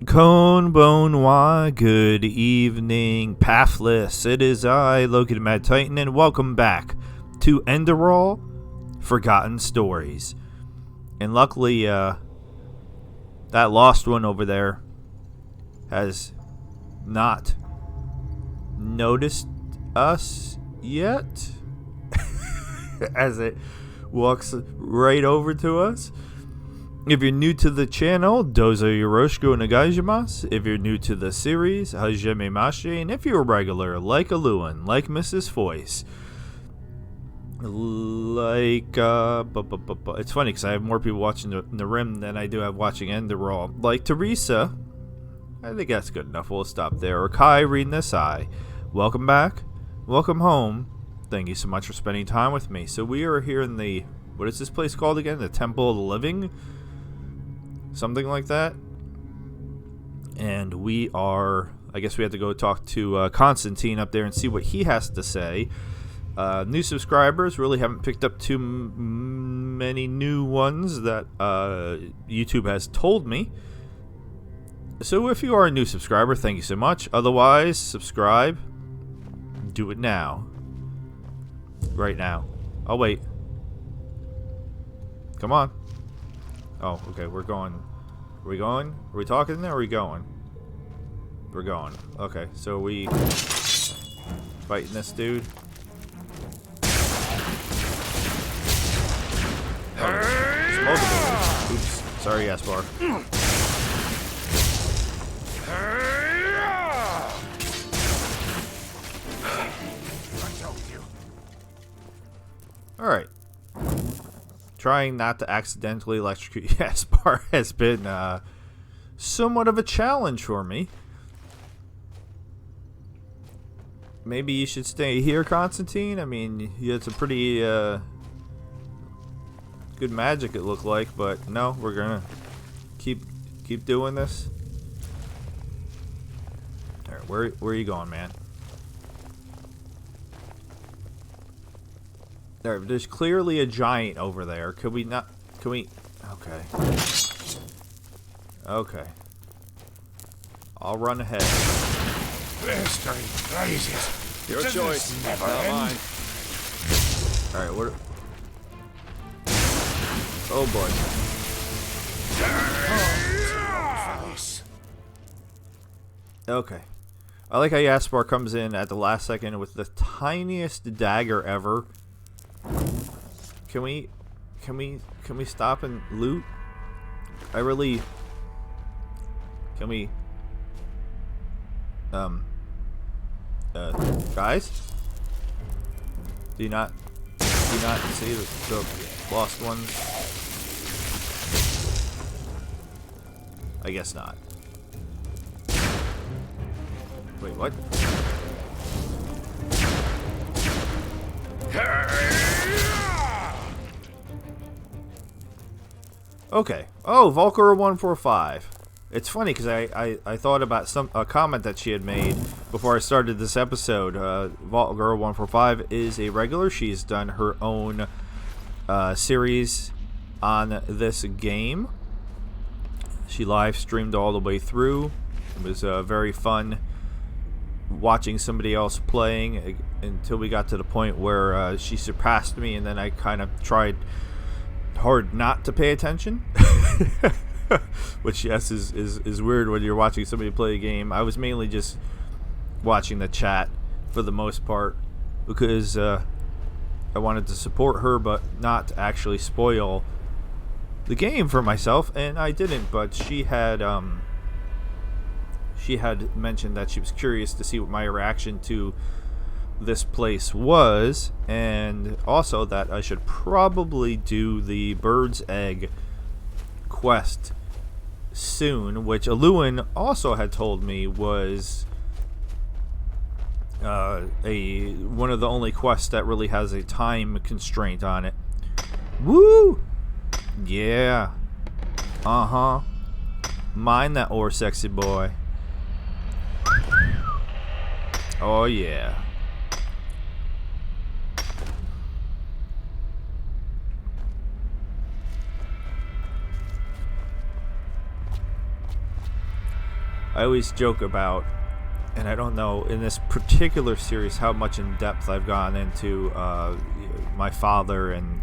Konbanwa, good evening, Pathless. It is I, Loki the Mad Titan, and welcome back to Enderal, Forgotten Stories. And luckily, that lost one over there has not noticed us yet, as it walks right over to us. If you're new to the channel, Dozo Yoroshiku Nagaijimasu. If you're new to the series, Hajime Mashi. And if you're a regular, like Aluan, like Mrs. Foyce, it's funny because I have more people watching the Rim than I do have watching Enderal. Like Teresa, I think that's good enough. We'll stop there. Or Kai reading this eye. Welcome back. Welcome home. Thank you so much for spending time with me. So we are here in the, what is this place called again? The Temple of the Living? Something like that. And we are, I guess we have to go talk to Constantine up there and see what he has to say. New subscribers, really haven't picked up too many new ones that YouTube has told me. So if you are a new subscriber, thank you so much. Otherwise, subscribe. Do it now. Right now. I'll wait. Come on. Oh, okay, we're going. Are we going? Are we talking there or are we going? We're going. Okay, so we fighting this dude. Oh, there's multiple. Oops. Sorry, Aspar. Alright. Trying not to accidentally electrocute Aspar has been somewhat of a challenge for me. Maybe you should stay here, Constantine. I mean, you had some pretty good magic, it looked like, but no, we're gonna keep doing this. All right, where are you going, man? There's clearly a giant over there. Could we not? Can we? Okay. Okay. I'll run ahead. Blistering blazes. Your choice. Never Not end. mine. Alright, what? Oh boy. Okay. I like how Yaspar comes in at the last second with the tiniest dagger ever. Can we stop and loot? I really. Can we? Guys? Do you not see the lost ones? I guess not. Wait, what? Okay. Oh, Volker 145. It's funny because I thought about a comment that she had made before I started this episode. Volker 145 is a regular. She's done her own series on this game. She live streamed all the way through. It was very fun watching somebody else playing until we got to the point where she surpassed me, and then I kind of tried hard not to pay attention. Which, yes, is weird when you're watching somebody play a game. I was mainly just watching the chat for the most part because I wanted to support her but not actually spoil the game for myself, and I didn't. But she had mentioned that she was curious to see what my reaction to this place was, and also that I should probably do the bird's egg quest soon, which Aluan also had told me was one of the only quests that really has a time constraint on it. Woo! Yeah. Uh-huh. Mind that ore, sexy boy. Oh yeah. I always joke about, and I don't know in this particular series how much in depth I've gone into my father and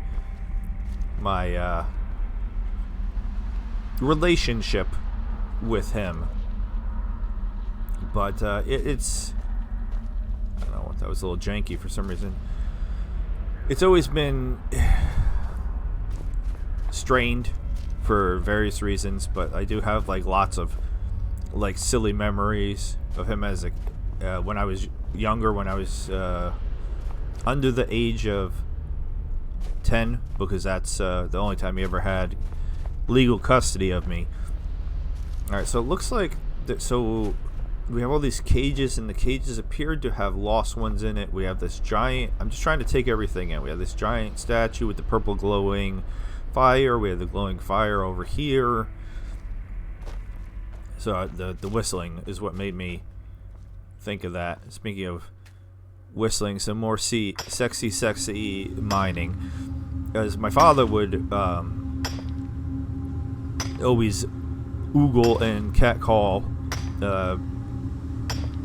my relationship with him. But it's, I don't know, that was a little janky for some reason. It's always been strained for various reasons, but I do have like lots of like silly memories of him as a when I was younger, when I was under the age of 10, because that's the only time he ever had legal custody of me. Alright, so it looks like so we have all these cages, and the cages appeared to have lost ones in it. We have this giant, I'm just trying to take everything in. We have this giant statue with the purple glowing fire. We have the glowing fire over here. So the whistling is what made me think of that. Speaking of whistling, some more sexy mining. As my father would always oogle and catcall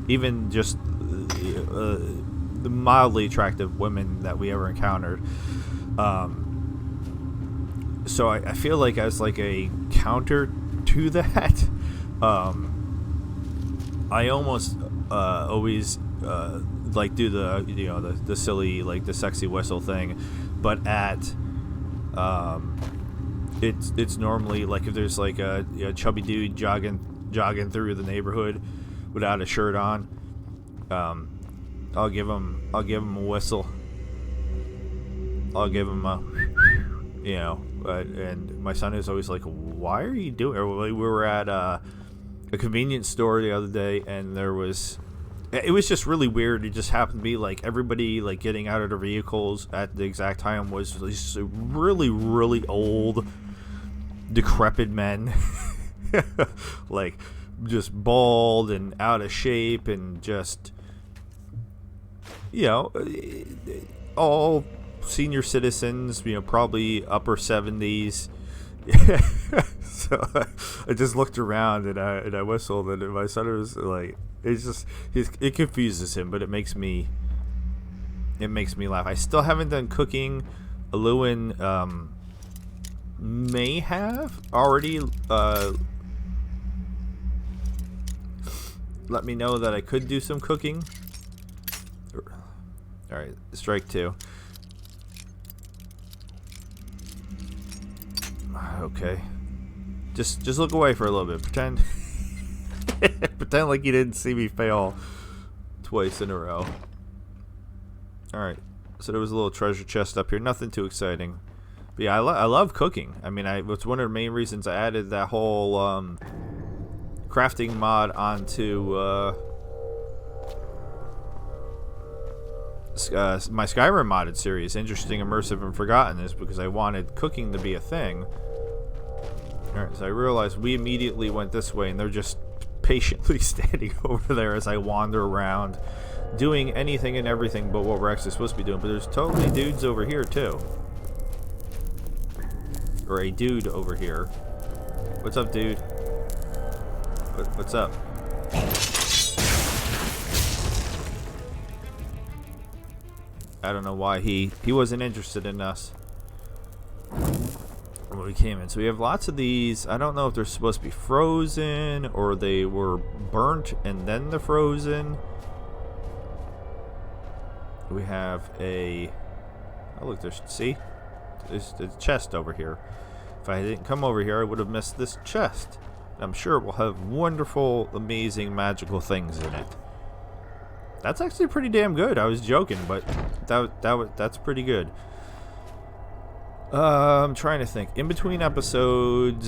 even just the mildly attractive women that we ever encountered. So I feel like as like a counter to that, I almost always like do the the silly, like the sexy whistle thing, but at it's normally like if there's like a chubby dude jogging through the neighborhood without a shirt on, I'll give him a whistle. I'll give him a, and my son is always like, "Why are you doing?" Or we were at a convenience store the other day, and it was just really weird. It just happened to be like everybody like getting out of their vehicles at the exact time was these really, really old, decrepit men, like just bald and out of shape, and just all senior citizens, probably upper 70s. So I just looked around and I whistled, and my son was like, it confuses him, but it makes me laugh. I still haven't done cooking. Lewin may have already let me know that I could do some cooking. Alright, strike 2. Okay. Just look away for a little bit. Pretend pretend like you didn't see me fail twice in a row. Alright. So there was a little treasure chest up here. Nothing too exciting. But yeah, I love cooking. I mean, it's one of the main reasons I added that whole crafting mod onto my Skyrim modded series, Interesting, Immersive, and Forgotten, is because I wanted cooking to be a thing. Alright, so I realized we immediately went this way, and they're just patiently standing over there as I wander around, doing anything and everything but what we're actually supposed to be doing. But there's totally dudes over here, too. Or a dude over here. What's up, dude? What's up? I don't know why he wasn't interested in us when we came in. So we have lots of these. I don't know if they're supposed to be frozen or they were burnt and then they're frozen. We have a... Oh, look, there's a chest over here. If I didn't come over here, I would have missed this chest. I'm sure it will have wonderful, amazing, magical things in it. That's actually pretty damn good. I was joking, but that's pretty good. I'm trying to think. In between episodes,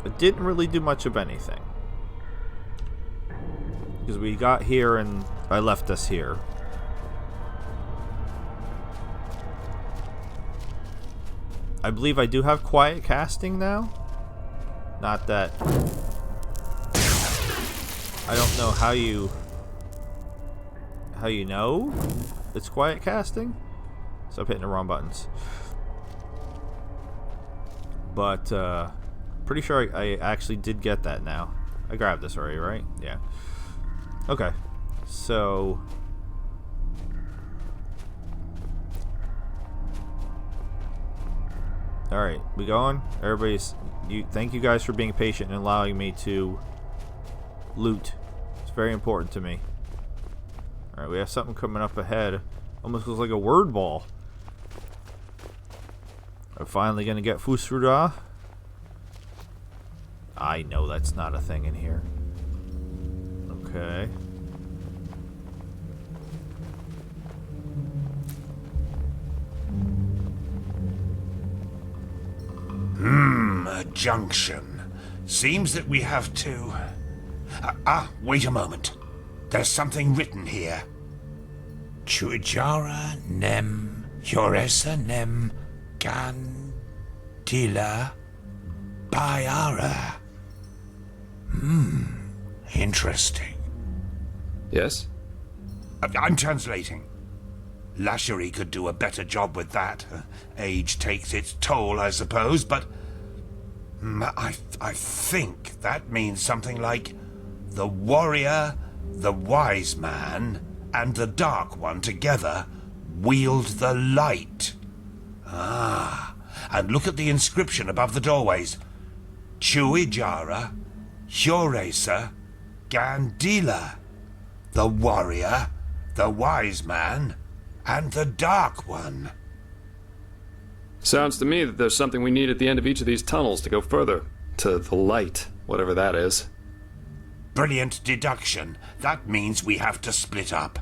I didn't really do much of anything. Because we got here and I left us here. I believe I do have quiet casting now. Not that... I don't know how you know it's quiet casting. Stop hitting the wrong buttons. But Pretty sure I actually did get that now. I grabbed this already, right? Yeah. Okay. So... Alright, we going? Everybody's... Thank you guys for being patient and allowing me to loot. It's very important to me. Alright, we have something coming up ahead. Almost looks like a word ball. We're finally gonna get Fusura. I know that's not a thing in here. Okay. A junction. Seems that we have to... wait a moment. There's something written here. Chuijara nem Yoresa nem Gandila Bayara. Interesting. Yes? I'm translating. Lashery could do a better job with that. Age takes its toll, I suppose, but... I think that means something like... The warrior, the wise man, and the dark one together wield the light. Ah, and look at the inscription above the doorways. Chuijara, Hjoresa, Gandila. The warrior, the wise man, and the dark one. Sounds to me that there's something we need at the end of each of these tunnels to go further. To the light, whatever that is. Brilliant deduction. That means we have to split up.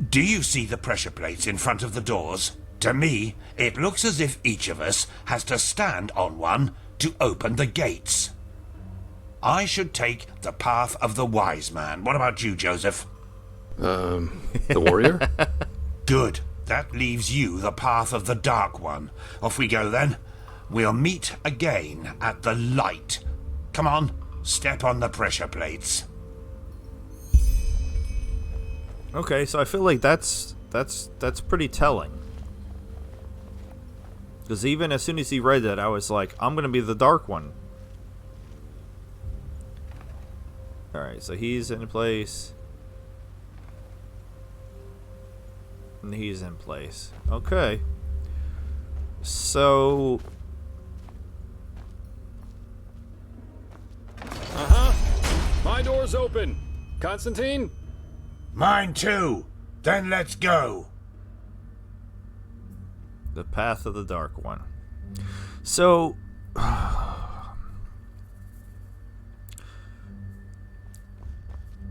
Do you see the pressure plates in front of the doors? To me, it looks as if each of us has to stand on one to open the gates. I should take the path of the wise man. What about you, Joseph? The warrior? Good. That leaves you the path of the dark one. Off we go then. We'll meet again at the light. Come on, step on the pressure plates. Okay, so I feel like that's pretty telling. Because even as soon as he read that, I was like, I'm gonna be the dark one. Alright, so he's in place. And he's in place. Okay. So... My door's open. Constantine? Mine too. Then let's go. The path of the dark one. So...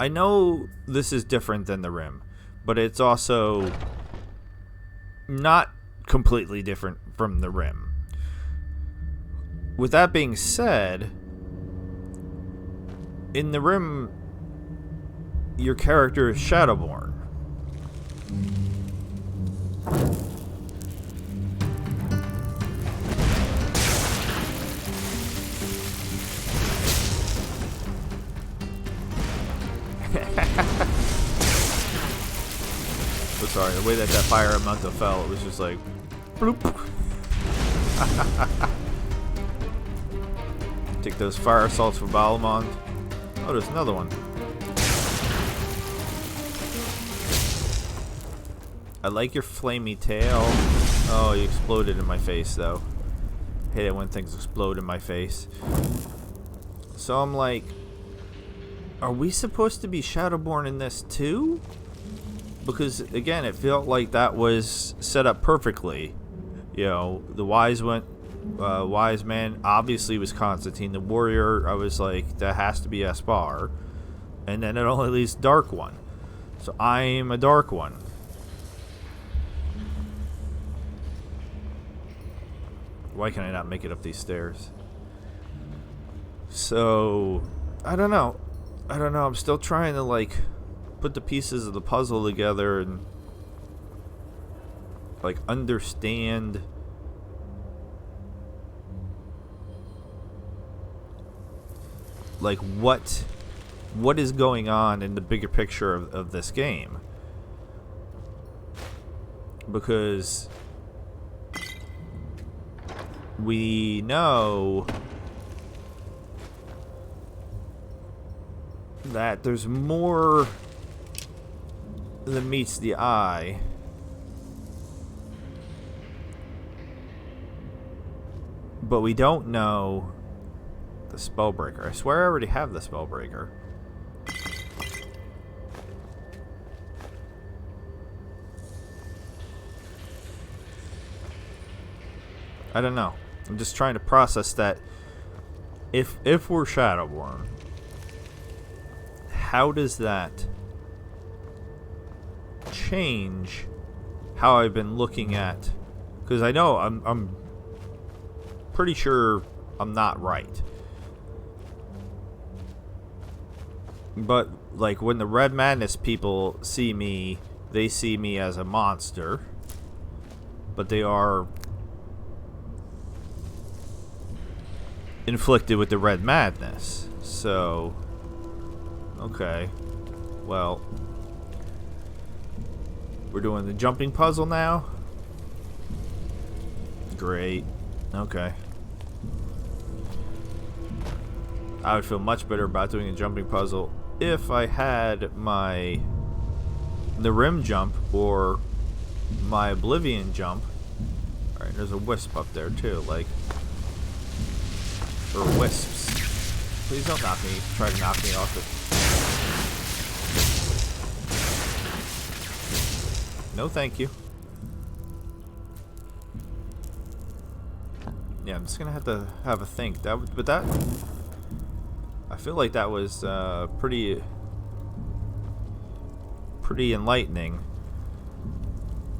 I know this is different than the Rim, but it's also not completely different from the Rim. With that being said, in the Rim, your character is Shadowborn. Oh, sorry, the way that fire elemental fell, it was just like bloop. Take those fire assaults for Balamond. Oh, there's another one. I like your flamey tail. Oh, you exploded in my face, though. Hate it when things explode in my face. So I'm like, are we supposed to be Shadowborn in this too? Because again, it felt like that was set up perfectly. You know, the wise man obviously was Constantine. The warrior, I was like, that has to be Aspar. And then it only leaves Dark One. So I'm a Dark One. Why can I not make it up these stairs? So, I don't know. I'm still trying to, like, put the pieces of the puzzle together and, like, understand like what is going on in the bigger picture of this game. Because we know that there's more than meets the eye. But we don't know the Spellbreaker. I swear I already have the Spellbreaker. I don't know. I'm just trying to process that. If we're Shadowborn, how does that change how I've been looking at? Because I know I'm pretty sure I'm not right. But like when the Red Madness people see me, they see me as a monster. But they are inflicted with the Red Madness. So, okay. Well, we're doing the jumping puzzle now. Great. Okay. I would feel much better about doing a jumping puzzle if I had the rim jump or my Oblivion jump. Alright, there's a wisp up there too, like, or wisps. Please don't knock me, try to knock me off it. No thank you. Yeah, I'm just gonna have to have a think. But that, I feel like that was pretty enlightening.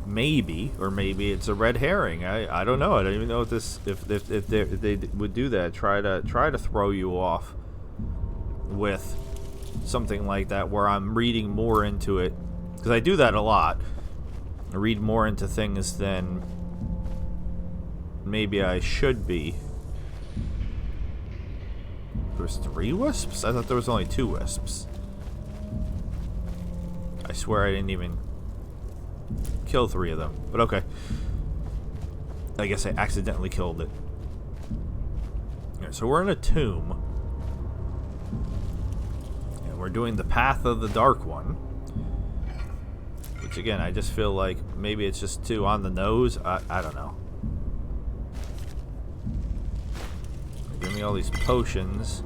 Maybe, or maybe it's a red herring. I don't know. I don't even know if they would do that. Try to throw you off with something like that, where I'm reading more into it, because I do that a lot. I read more into things than maybe I should be. There's 3 wisps? I thought there was only 2 wisps. I swear I didn't even kill 3 of them. But okay. I guess I accidentally killed it. Alright, so we're in a tomb. And we're doing the Path of the Dark One. Which again, I just feel like maybe it's just too on the nose. I don't know. Give me all these potions.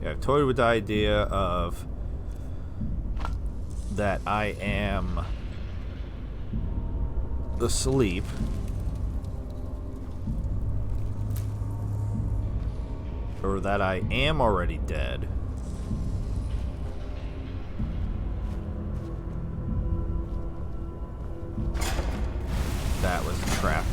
Yeah, I've toyed with the idea of that I am the sleep. Or that I am already dead. That was a trap.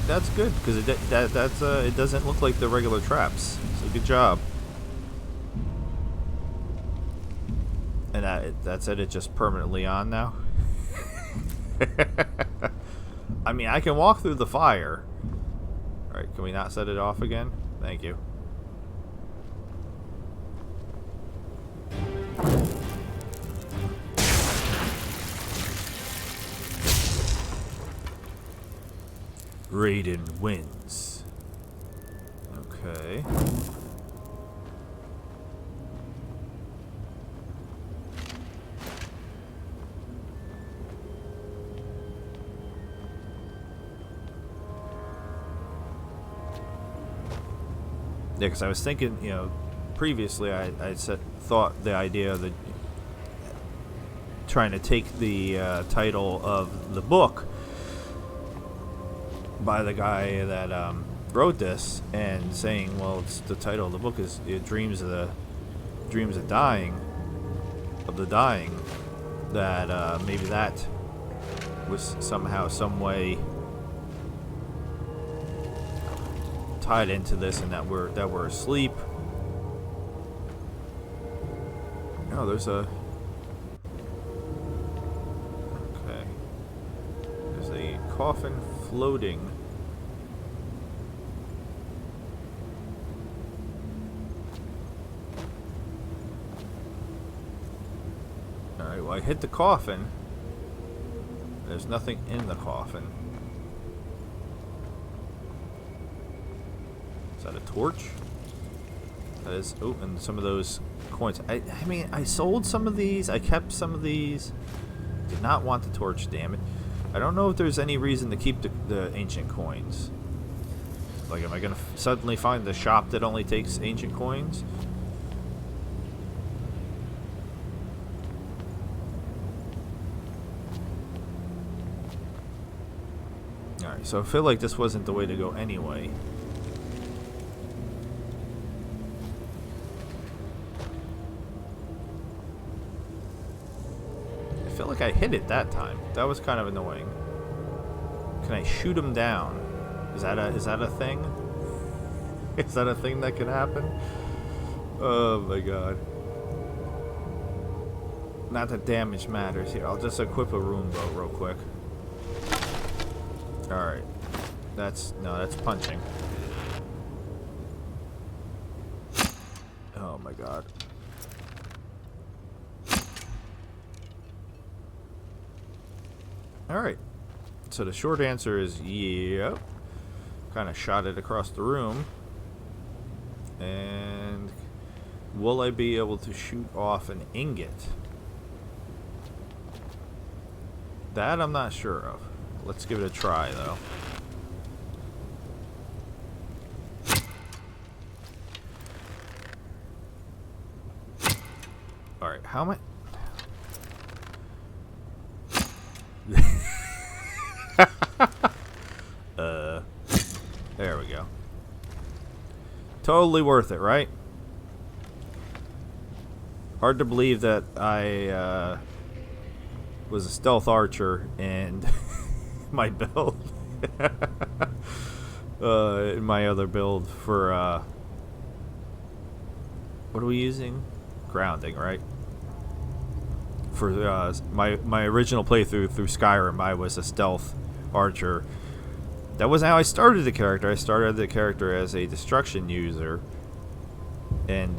That's good, because it doesn't look like the regular traps. So good job. And that's it. It's just permanently on now. I mean, I can walk through the fire. All right, can we not set it off again? Thank you. Raiden wins. Okay. Yeah, because I was thinking, you know, previously I thought the idea of the trying to take the title of the book by the guy that wrote this and saying, well, it's the title of the book is Dreams of the Dying, that maybe that was somehow, some way tied into this, and that we're asleep. No, there's a okay. There's a coffin floating. Alright, Alright, well I hit the coffin. There's nothing in the coffin. Is that a torch? That is... Oh, and some of those coins. I mean, I sold some of these. I kept some of these. Did not want the torch, damn it. I don't know if there's any reason to keep the ancient coins. Like, am I going to suddenly find the shop that only takes ancient coins? Alright, so I feel like this wasn't the way to go anyway. I feel like I hit it that time. That was kind of annoying. Can I shoot him down? Is that a thing? Is that a thing that can happen? Oh my god. Not that damage matters here. I'll just equip a rune bow real quick. Alright. That's punching. Oh my god. Alright. So the short answer is yep. Kind of shot it across the room. And will I be able to shoot off an ingot? That I'm not sure of. Let's give it a try though. Alright, how am I... There we go. Totally worth it, right? Hard to believe that I was a stealth archer and my build in my other build for what are we using? Grounding, right? For my original playthrough through Skyrim, I was a stealth archer. That wasn't how I started the character. I started the character as a destruction user, and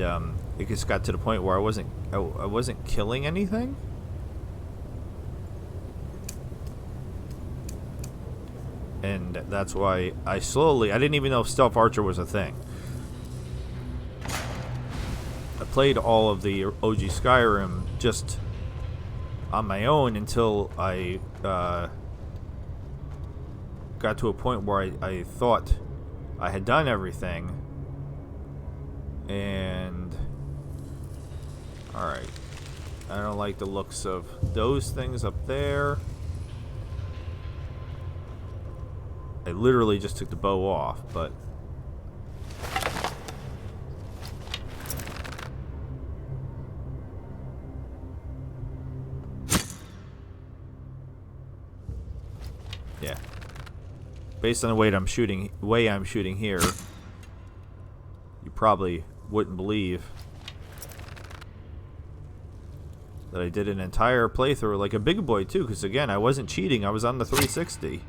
it just got to the point where I wasn't killing anything. And that's why I didn't even know if stealth archer was a thing. I played all of the OG Skyrim just on my own until I got to a point where I thought I had done everything. And alright, I don't like the looks of those things up there. I literally just took the bow off, but yeah. Based on the way I'm shooting here, you probably wouldn't believe that I did an entire playthrough like a big boy too, because again, I wasn't cheating, I was on the 360.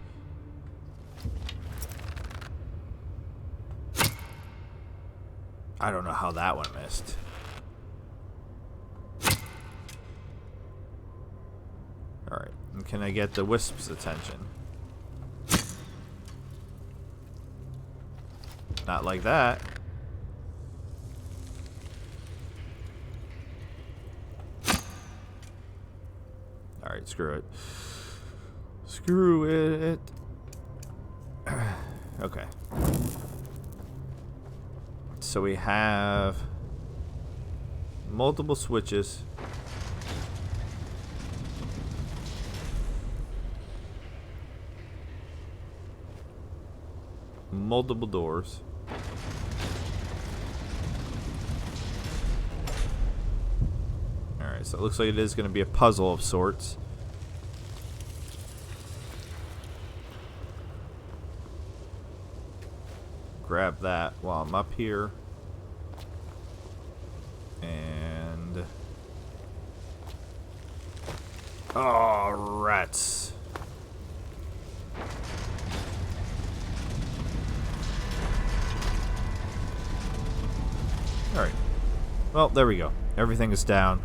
I don't know how that one missed. Alright, and can I get the wisp's attention? Not like that. Alright, screw it. Screw it. Okay. So we have multiple switches. Multiple doors. Alright, so it looks like it is going to be a puzzle of sorts. Grab that while I'm up here. And... oh, rats. Alright. Well, there we go. Everything is down.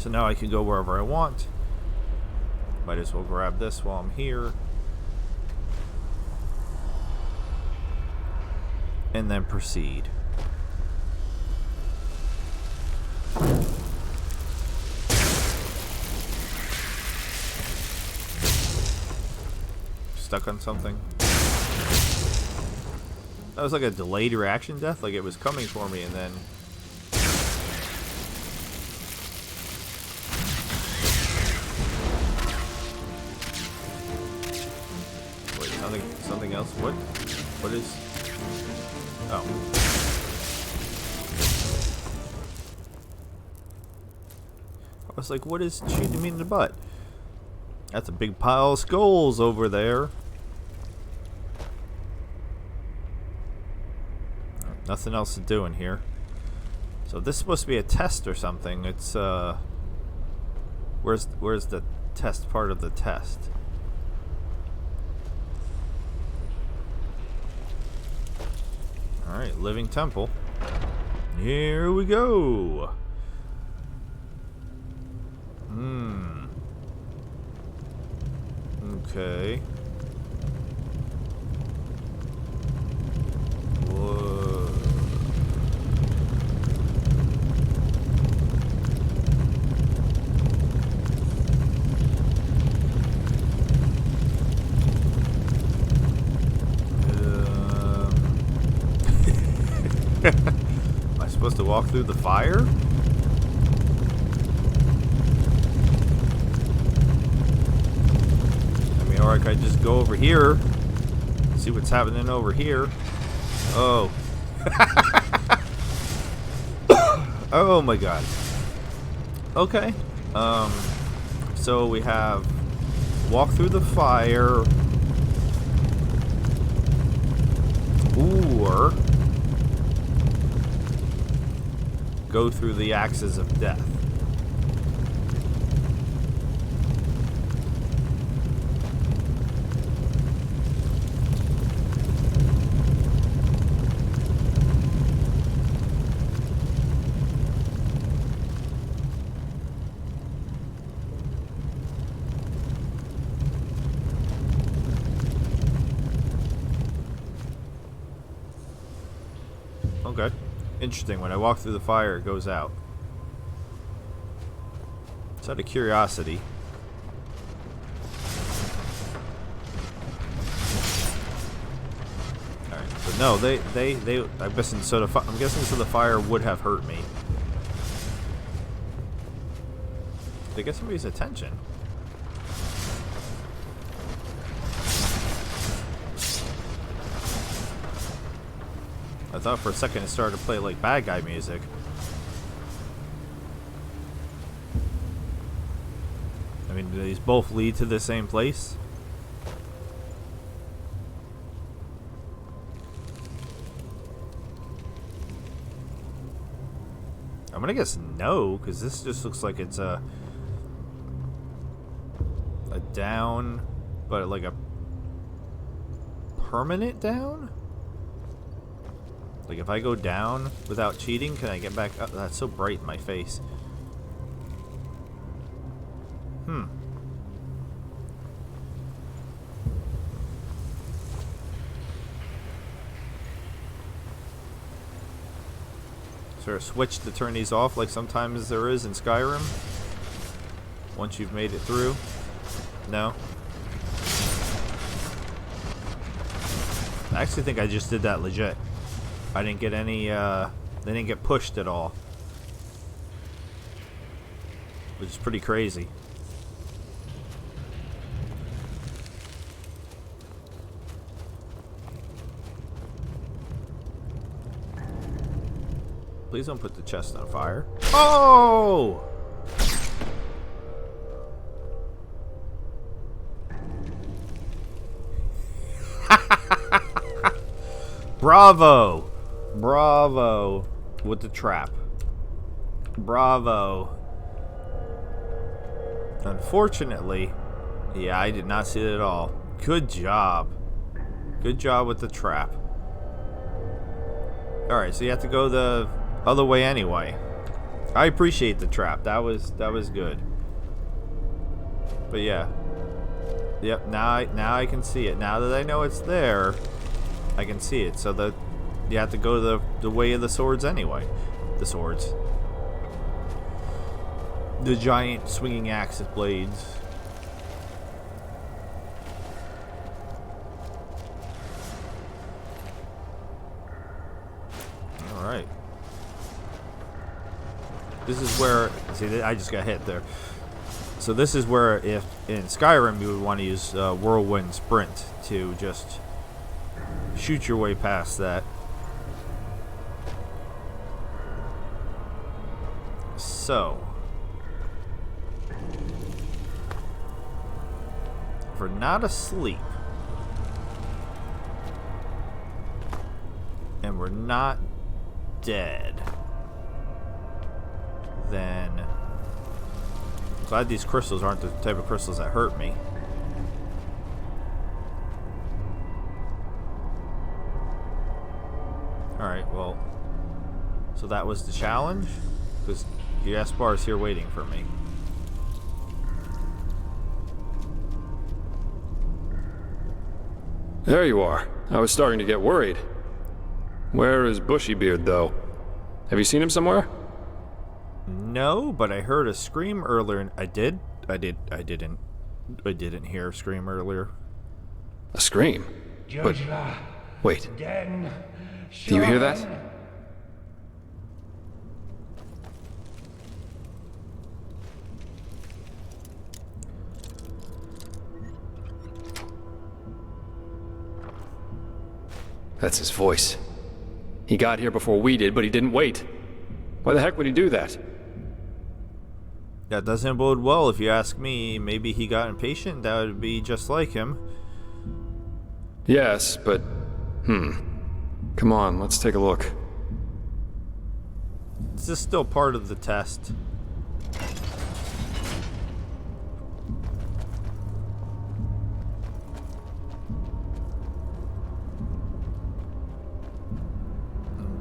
So now I can go wherever I want. Might as well grab this while I'm here. And then proceed. Stuck on something. That was like a delayed reaction death, like it was coming for me and then... Wait, something else? What is... Oh. I was like, what is shooting me in the butt? That's a big pile of skulls over there. Nothing else to do in here. So this is supposed to be a test or something. It's where's the test part of the test? Alright, living temple. Here we go. Okay. Whoa. Am I supposed to walk through the fire? Or I could just go over here, see what's happening over here. Oh. Oh my god. Okay. So we have walk through the fire, or go through the axes of death. Okay. Interesting. When I walk through the fire, it goes out. It's out of curiosity. Alright. So no, I'm guessing so the fire would have hurt me. Did I get somebody's attention? I thought for a second it started to play like bad guy music. I mean, do these both lead to the same place? I'm gonna guess no, because this just looks like it's a down, but like a permanent down? Like if I go down without cheating, can I get back up? That's so bright in my face. Is there a switch to turn these off like sometimes there is in Skyrim? Once you've made it through? No? I actually think I just did that legit. I didn't get any, they didn't get pushed at all. Which is pretty crazy. Please don't put the chest on fire. Oh! Bravo! Bravo with the trap. Bravo. Unfortunately, yeah, I did not see it at all. Good job. Good job with the trap. Alright, so you have to go the other way anyway. I appreciate the trap. That was good. But yeah. Yep, now I can see it. Now that I know it's there, I can see it. So that you have to go the way of the swords anyway. The swords. The giant swinging axe blades. Alright. This is where... See, I just got hit there. So this is where, if in Skyrim, you would want to use Whirlwind Sprint to just shoot your way past that. So... if we're not asleep, and we're not dead, then I'm glad these crystals aren't the type of crystals that hurt me. Alright, well, so that was the challenge, because Gaspar is here waiting for me. There you are. I was starting to get worried. Where is Bushybeard, though? Have you seen him somewhere? No, but I heard a scream earlier. And I didn't hear a scream earlier. A scream? But wait. Do you hear that? That's his voice. He got here before we did, but he didn't wait. Why the heck would he do that? That doesn't bode well if you ask me. Maybe he got impatient. That would be just like him. Yes, but... Come on, let's take a look. This is still part of the test.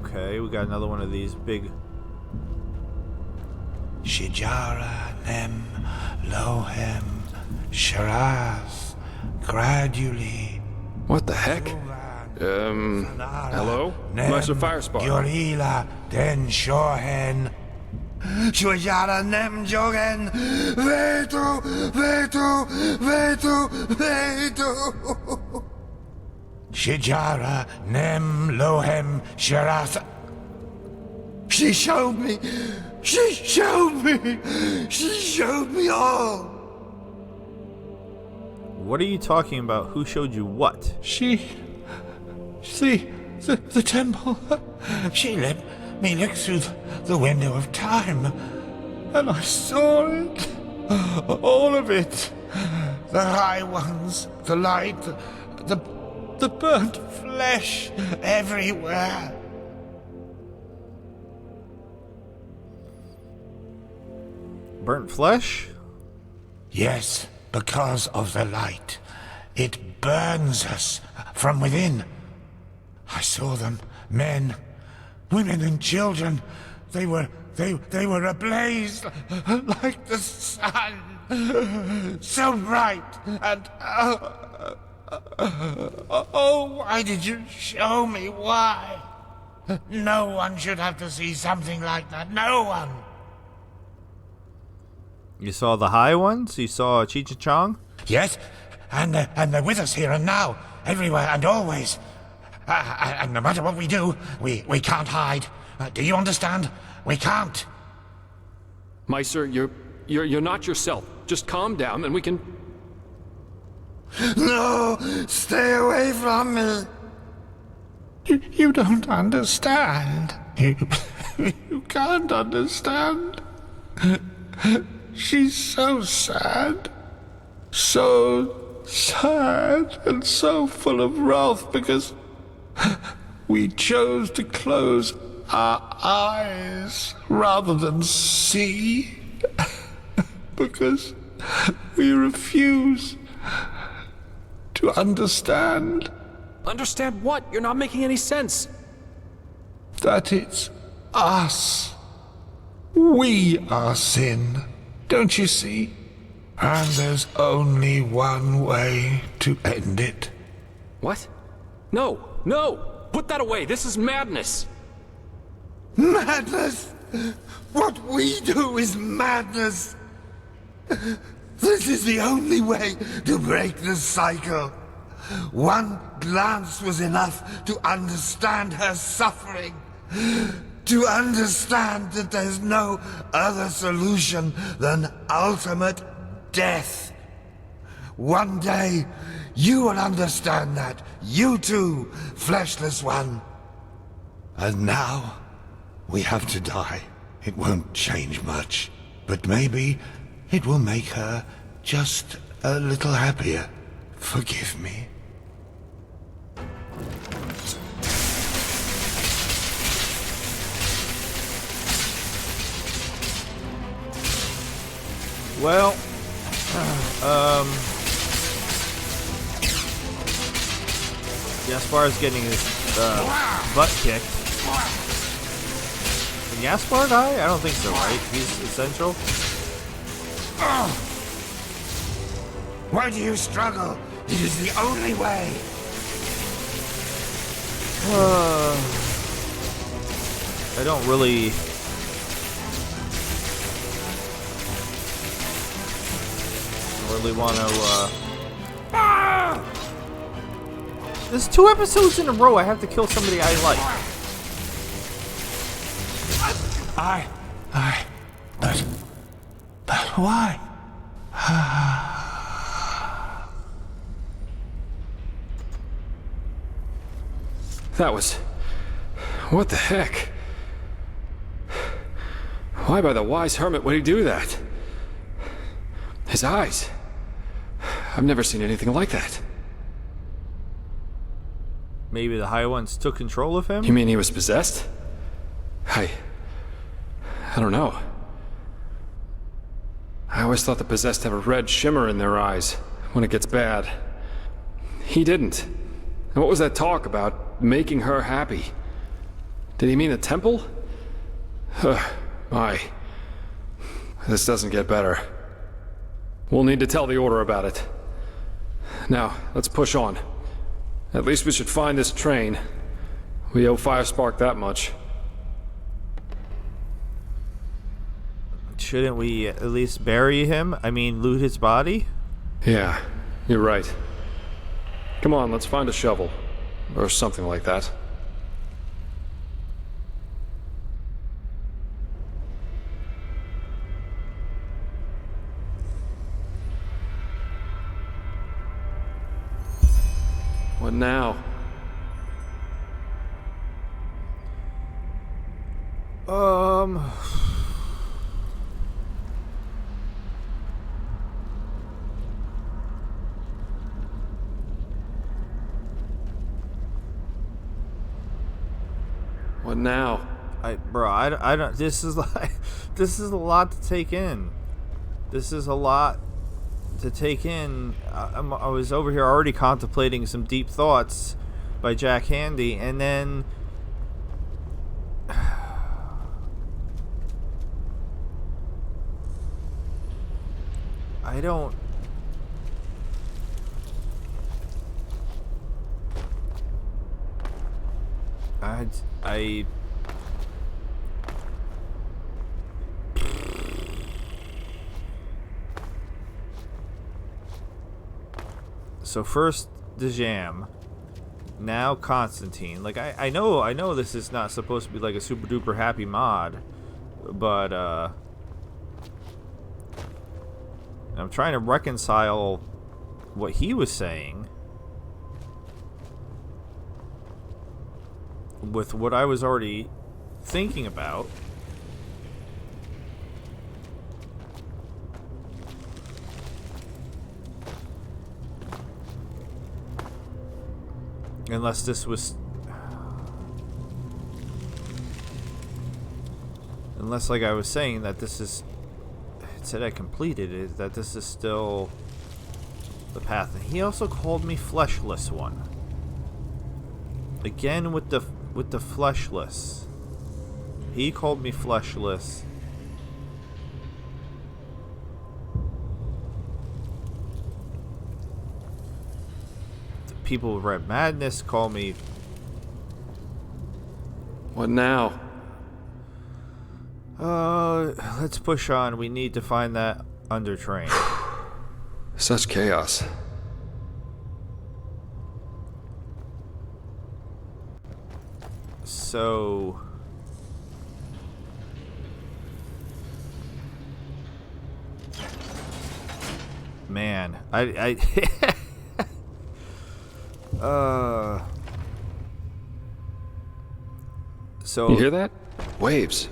Okay, we got another one of these big... Shijara Nem Lohem Shiraz gradually. What the heck? Hello? Master Firespark. Yorila Den Shohen Shijara Nem Jogen Vetu Vetu Vetu Vetu Shijara Nem Lohem Shiraz. She showed me. She showed me. She showed me all. What are you talking about? Who showed you what? The temple. She let me look through the window of time, and I saw it. All of it. The high ones, the light, the burnt flesh everywhere. Burnt flesh? Yes, because of the light. It burns us from within. I saw them, men, women and children. They were ablaze like the sun. So bright and oh, why did you show me? Why? No one should have to see something like that. No one. You saw the high ones? You saw Cheech and Chong? Yes, and they're with us here and now, everywhere and always. And no matter what we do, we can't hide. Do you understand? We can't. Meister, you're not yourself. Just calm down and we can... No, stay away from me. You don't understand. You can't understand. She's so sad. So sad and so full of wrath because we chose to close our eyes rather than see. Because we refuse to understand. Understand what? You're not making any sense. That it's us. We are sin, don't you see? And there's only one way to end it. What? No! No! Put that away! This is madness! Madness? What we do is madness. This is the only way to break the cycle. One glance was enough to understand her suffering. To understand that there's no other solution than ultimate death. One day, you will understand that. You too, fleshless one. And now, we have to die. It won't change much, but maybe it will make her just a little happier. Forgive me. Well, Gaspar's getting his butt kicked. Can Gaspar die? I don't think so, right? He's essential. Why do you struggle? It is the only way. I don't really... want to, There's 2 episodes in a row I have to kill somebody I like. But why? That was... What the heck? Why by the wise hermit would he do that? His eyes... I've never seen anything like that. Maybe the High Ones took control of him? You mean he was possessed? I don't know. I always thought the possessed have a red shimmer in their eyes when it gets bad. He didn't. And what was that talk about making her happy? Did he mean the temple? My. This doesn't get better. We'll need to tell the Order about it. Now, let's push on. At least we should find this train. We owe Firespark that much. Shouldn't we at least bury him? I mean, loot his body? Yeah, you're right. Come on, let's find a shovel. Or something like that. What now? What now? I don't. This is like, this is a lot to take in. This is a lot to take in. I was over here already contemplating some deep thoughts by Jack Handy, and then I don't. I So first the Jam, now Constantine. Like I know this is not supposed to be like a super duper happy mod, but I'm trying to reconcile what he was saying with what I was already thinking about. Unless this was... Unless, like I was saying, that this is... It said I completed it, that this is still the path. And he also called me Fleshless One. Again with the fleshless. He called me Fleshless. people with Red Madness call me. What now? Let's push on. We need to find that under train. Such chaos. So... Man, So... You hear that? Waves.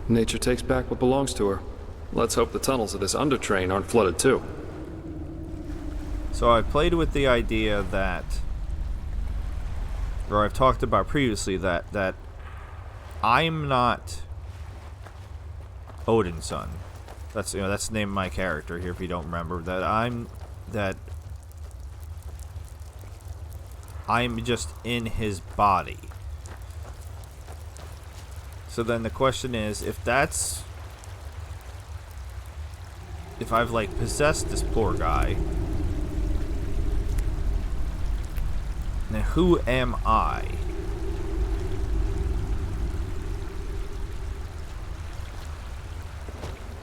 Nature takes back what belongs to her. Let's hope the tunnels of this undertrain aren't flooded too. So I played with the idea that, or I've talked about previously, that I'm not Odin's son. That's that's the name of my character here. If you don't remember, I'm just in his body. So then the question is, if I've like possessed this poor guy, then who am I?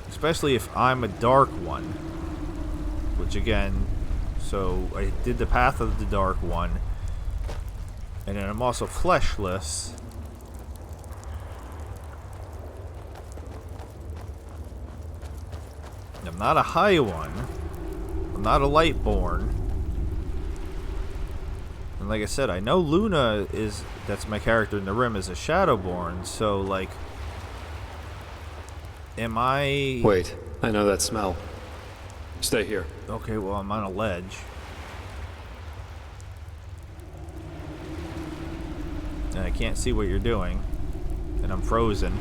Especially if I'm a dark one, which again, so I did the path of the dark one, and then I'm also fleshless. I'm not a high one. I'm not a lightborn. And like I said, I know Luna that's my character in the Rim, is a Shadowborn, so like, am I... Wait, I know that smell. Stay here. Okay, well, I'm on a ledge. And I can't see what you're doing. And I'm frozen.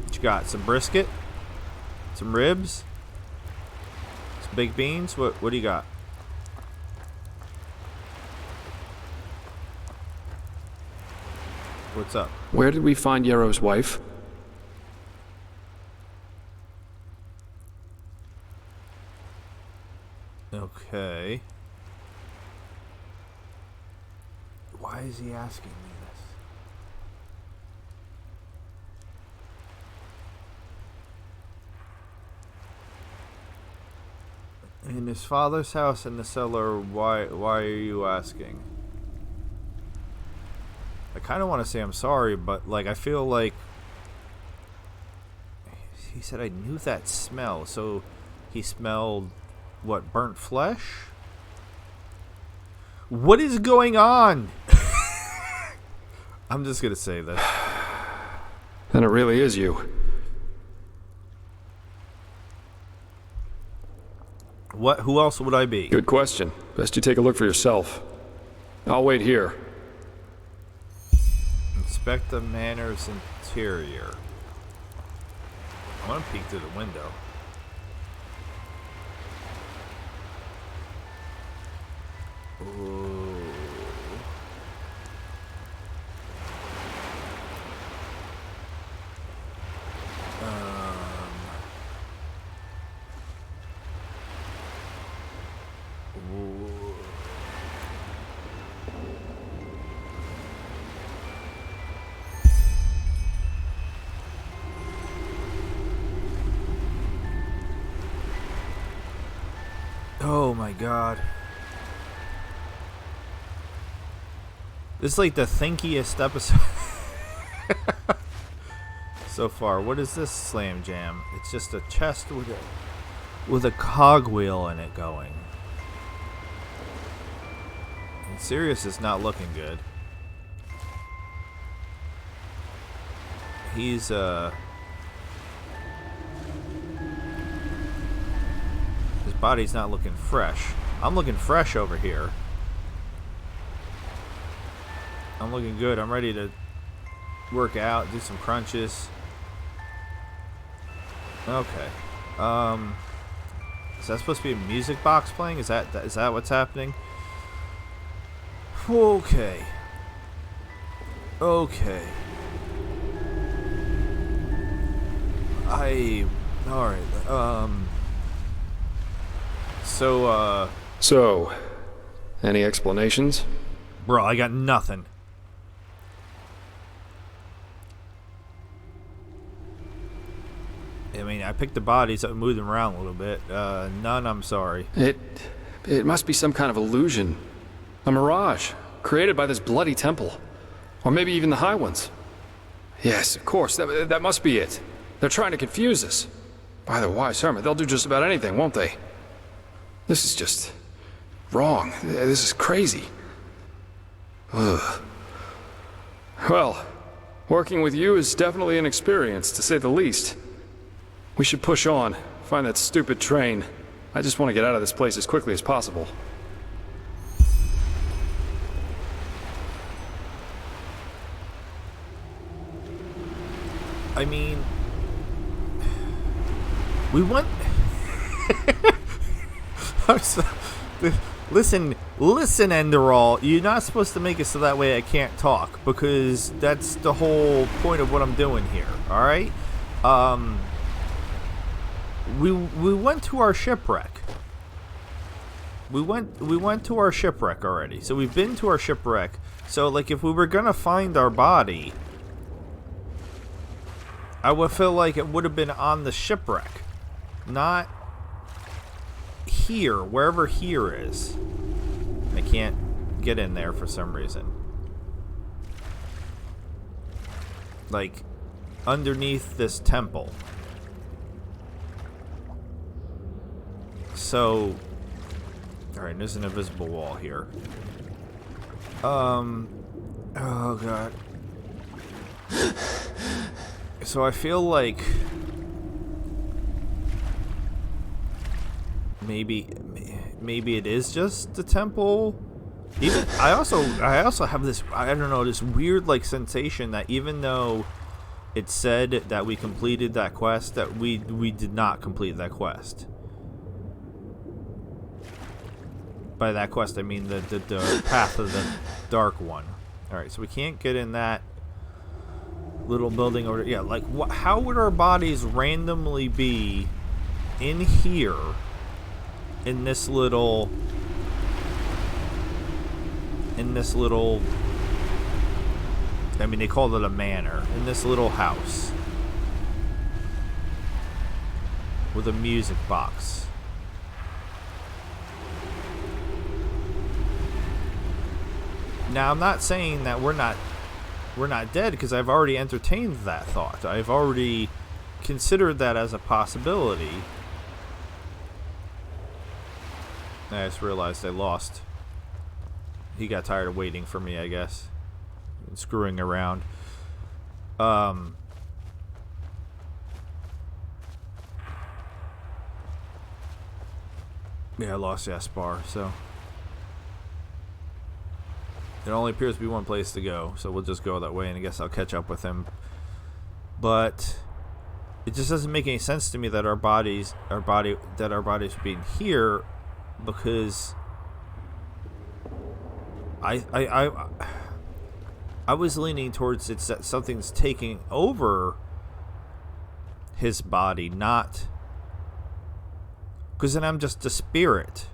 What you got? Some brisket? Some ribs? Some baked beans? What do you got? What's up? Where did we find Yarrow's wife? Okay. Why is he asking me this? In his father's house in the cellar, why are you asking? I kind of want to say I'm sorry, but like I feel like he said I knew that smell, so he smelled what, burnt flesh? What is going on? I'm just gonna say this. Then it really is you. What? Who else would I be? Good question. Best you take a look for yourself. I'll wait here. Inspect the manor's interior. I want to peek through the window. Ooh. Ooh. Oh my god. This is like the thinkiest episode so far. What is this slam jam? It's just a chest with a cogwheel in it going. And Sirius is not looking good. He's his body's not looking fresh. I'm looking fresh over here. I'm looking good. I'm ready to work out, do some crunches. Okay. Is that supposed to be a music box playing? Is that what's happening? Okay. Okay. Alright. So, any explanations? Bro, I got nothing. I mean, I picked the bodies up, moved them around a little bit. None, I'm sorry. It must be some kind of illusion. A mirage, created by this bloody temple. Or maybe even the High Ones. Yes, of course, that must be it. They're trying to confuse us. By the wise hermit, they'll do just about anything, won't they? This is just wrong. This is crazy. Ugh. Well, working with you is definitely an experience, to say the least. We should push on, find that stupid train. I just want to get out of this place as quickly as possible. I mean, we want... Listen, Enderal, you're not supposed to make it so that way I can't talk, because that's the whole point of what I'm doing here, alright? We went to our shipwreck. We went to our shipwreck already. So we've been to our shipwreck. So like if we were gonna find our body, I would feel like it would have been on the shipwreck, not here, wherever here is. I can't get in there for some reason. Like underneath this temple. So, alright, there's an invisible wall here. Oh god. So I feel like maybe it is just the temple. Even I also have this, I don't know, this weird like sensation that even though it said that we completed that quest, that we did not complete that quest. By that quest, I mean the path of the Dark One. Alright, so we can't get in that little building over. Yeah, like, how would our bodies randomly be in here in this little... I mean, they call it a manor. In this little house. With a music box. Now, I'm not saying that we're not dead, because I've already entertained that thought. I've already considered that as a possibility. I just realized I lost. He got tired of waiting for me, I guess. And screwing around. Yeah, I lost Jaspar, so... It only appears to be one place to go, so we'll just go that way, and I guess I'll catch up with him. But it just doesn't make any sense to me that our bodies being here, because I was leaning towards it's that something's taking over his body, not because then I'm just a spirit.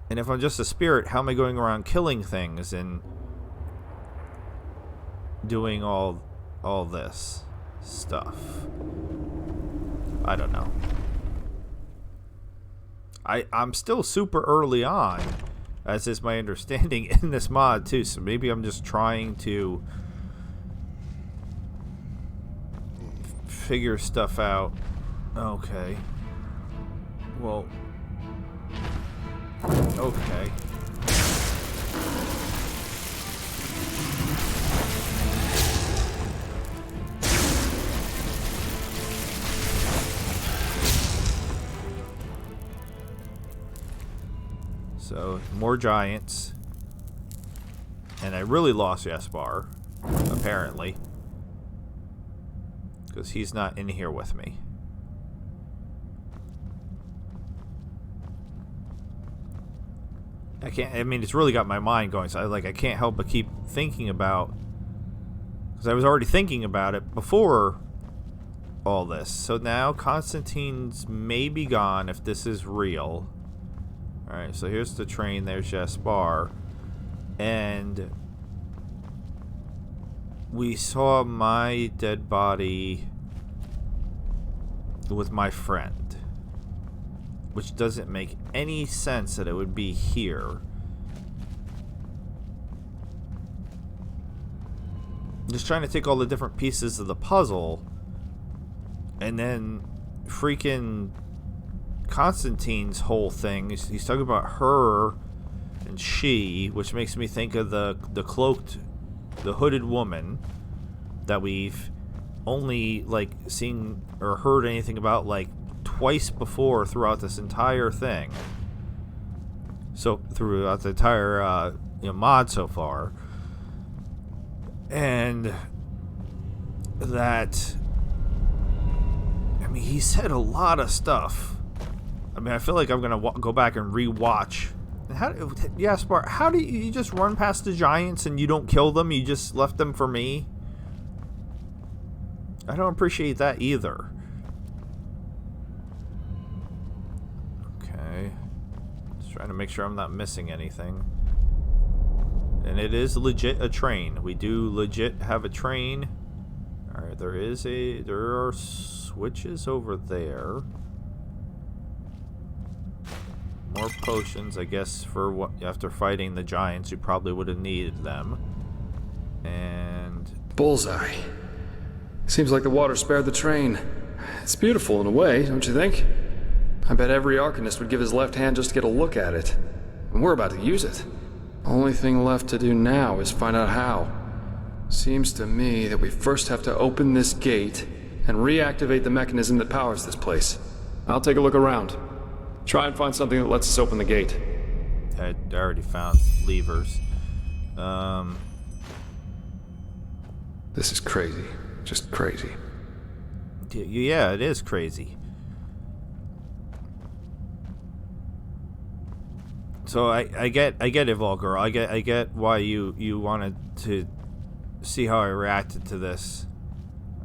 And if I'm just a spirit, how am I going around killing things and doing all this stuff? I don't know. I'm still super early on, as is my understanding in this mod too, so maybe I'm just trying to figure stuff out. Okay. Well... Okay. So, more giants. And I really lost Jaspar, apparently. Because he's not in here with me. I mean, it's really got my mind going, so I can't help but keep thinking about, because I was already thinking about it before all this. So now Constantine's may be gone if this is real. Alright, so here's the train. There's Jaspar. And we saw my dead body with my friend, which doesn't make any sense that it would be here. Just trying to take all the different pieces of the puzzle, and then freaking Constantine's whole thing, he's talking about her and she, which makes me think of the cloaked, the hooded woman that we've only like seen or heard anything about like twice before throughout this entire thing. So throughout the entire mod so far. And that, I mean, he said a lot of stuff. I mean, I feel like I'm gonna go back and rewatch. Jaspar, how do you just run past the giants and you don't kill them? You just left them for me? I don't appreciate that either. Okay. Just trying to make sure I'm not missing anything. And it is legit a train. We do legit have a train. Alright, there are switches over there. More potions, I guess, for what after fighting the giants, you probably would have needed them. And bullseye. Seems like the water spared the train. It's beautiful in a way, don't you think? I bet every Arcanist would give his left hand just to get a look at it. And we're about to use it. Only thing left to do now is find out how. Seems to me that we first have to open this gate and reactivate the mechanism that powers this place. I'll take a look around. Try and find something that lets us open the gate. I already found levers. This is crazy. Just crazy. Yeah, it is crazy. So I get it, Volgar. I get why you wanted to see how I reacted to this.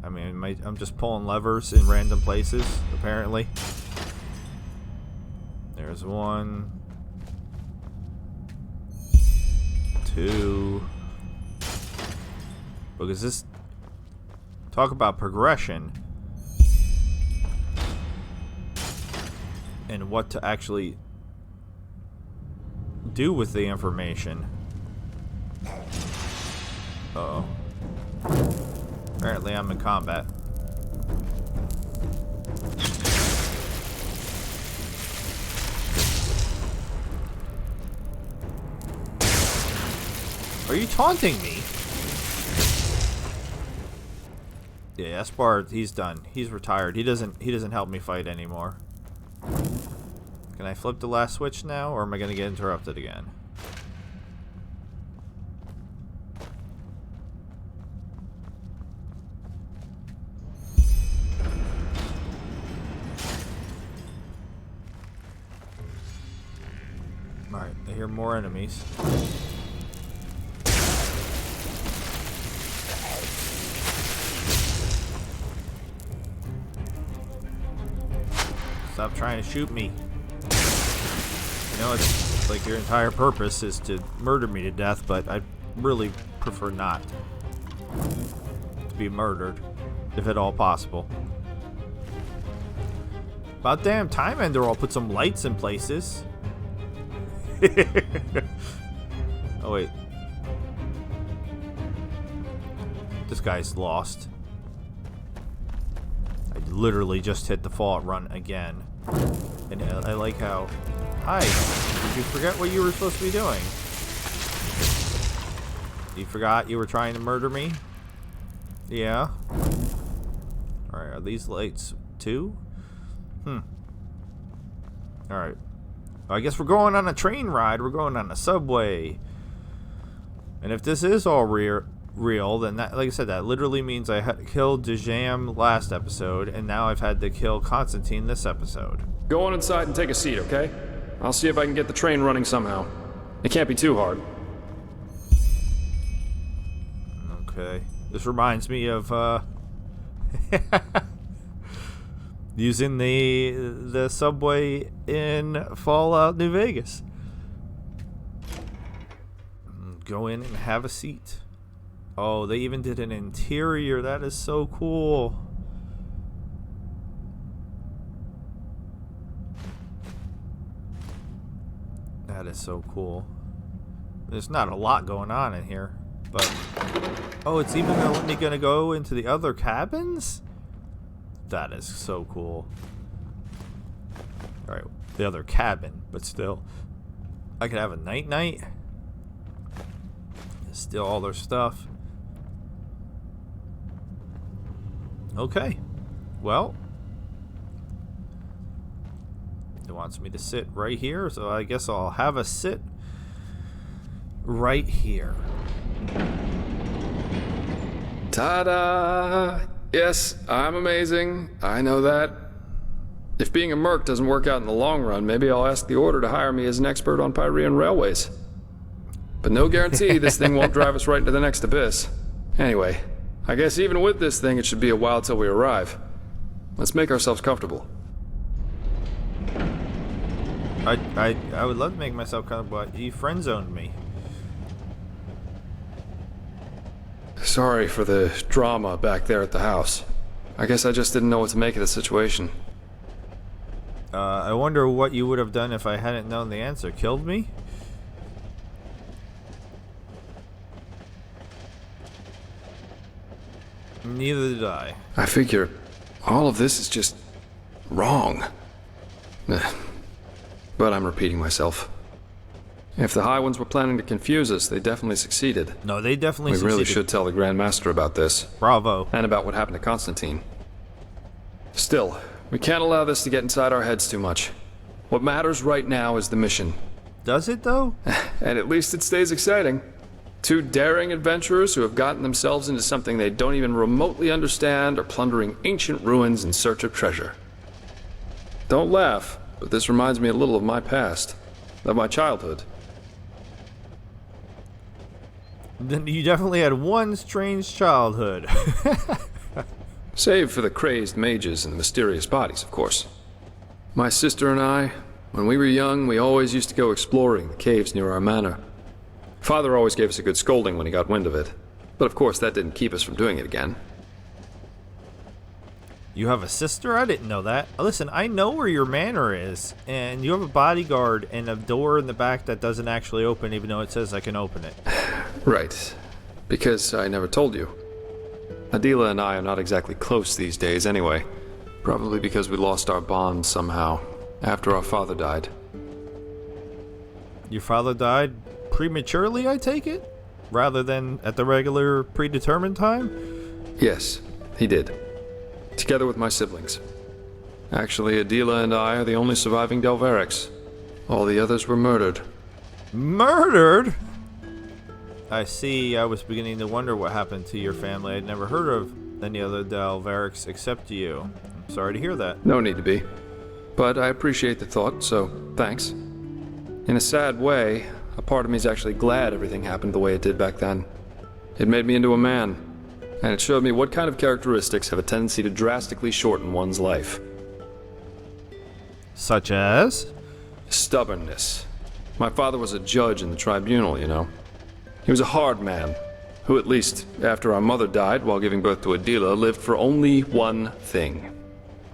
I mean, I'm just pulling levers in random places, apparently. There's 1, 2. Because this, talk about progression and what to actually do with the information. Uh-oh. Apparently I'm in combat. Are you taunting me? Yeah, Jaspar, he's done. He's retired. He doesn't help me fight anymore. Can I flip the last switch now, or am I going to get interrupted again? Alright, I hear more enemies. Stop trying to shoot me. You know, it's like your entire purpose is to murder me to death, but I really prefer not to be murdered, if at all possible. About damn time Enderal put some lights in places. Oh wait. This guy's lost. I literally just hit the fallout run again. And I like how... Hi, did you forget what you were supposed to be doing? You forgot you were trying to murder me? Yeah? Alright, are these lights too? Alright. I guess we're going on a train ride. We're going on a subway. And if this is all real, then that, like I said, that literally means I killed Dejam last episode, and now I've had to kill Constantine this episode. Go on inside and take a seat, okay? I'll see if I can get the train running somehow. It can't be too hard. Okay. This reminds me of, using the subway in Fallout New Vegas. Go in and have a seat. Oh, they even did an interior. That is so cool. That is so cool. There's not a lot going on in here, but oh, it's even gonna go into the other cabins? That is so cool. Alright, the other cabin, but still. I could have a night-night. Steal all their stuff. Okay. Well. It wants me to sit right here, so I guess I'll have a sit right here. Ta-da! Yes, I'm amazing. I know that. If being a merc doesn't work out in the long run, maybe I'll ask the Order to hire me as an expert on Pyrean railways. But no guarantee this thing won't drive us right into the next abyss. Anyway, I guess even with this thing, it should be a while till we arrive. Let's make ourselves comfortable. I would love to make myself comfortable, but you friend-zoned me. Sorry for the drama back there at the house. I guess I just didn't know what to make of the situation. I wonder what you would have done if I hadn't known the answer. Killed me? Neither did I. I figure all of this is just wrong. But I'm repeating myself. If the High Ones were planning to confuse us, they definitely succeeded. No, they definitely succeeded. We really should tell the Grand Master about this. Bravo. And about what happened to Constantine. Still, we can't allow this to get inside our heads too much. What matters right now is the mission. Does it, though? And at least it stays exciting. 2 daring adventurers who have gotten themselves into something they don't even remotely understand are plundering ancient ruins in search of treasure. Don't laugh, but this reminds me a little of my past. Of my childhood. Then you definitely had one strange childhood. Save for the crazed mages and the mysterious bodies, of course. My sister and I, when we were young, we always used to go exploring the caves near our manor. Father always gave us a good scolding when he got wind of it. But of course, that didn't keep us from doing it again. You have a sister? I didn't know that. Listen, I know where your manor is, and you have a bodyguard and a door in the back that doesn't actually open, even though it says I can open it. Right. Because I never told you. Adela and I are not exactly close these days anyway. Probably because we lost our bond somehow, after our father died. Your father died prematurely, I take it? Rather than at the regular predetermined time? Yes, he did. Together with my siblings. Actually, Adela and I are the only surviving Delverics. All the others were murdered. Murdered? I see. I was beginning to wonder what happened to your family. I'd never heard of any other Delverics except you. I'm sorry to hear that. No need to be. But I appreciate the thought, so thanks. In a sad way, a part of me is actually glad everything happened the way it did back then. It made me into a man. And it showed me what kind of characteristics have a tendency to drastically shorten one's life. Such as? Stubbornness. My father was a judge in the tribunal, you know. He was a hard man, who at least, after our mother died while giving birth to Adela, lived for only one thing.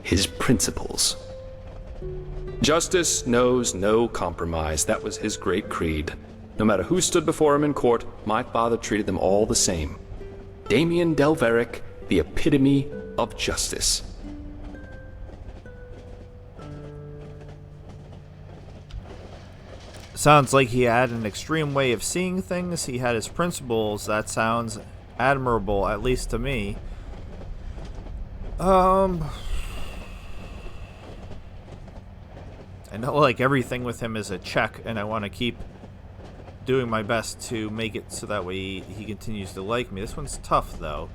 His principles. Justice knows no compromise. That was his great creed. No matter who stood before him in court, my father treated them all the same. Damien Delveric, the epitome of justice. Sounds like he had an extreme way of seeing things. He had his principles. That sounds admirable, at least to me. I know like everything with him is a check, and I want to keep doing my best to make it so that way he continues to like me. This one's tough, though.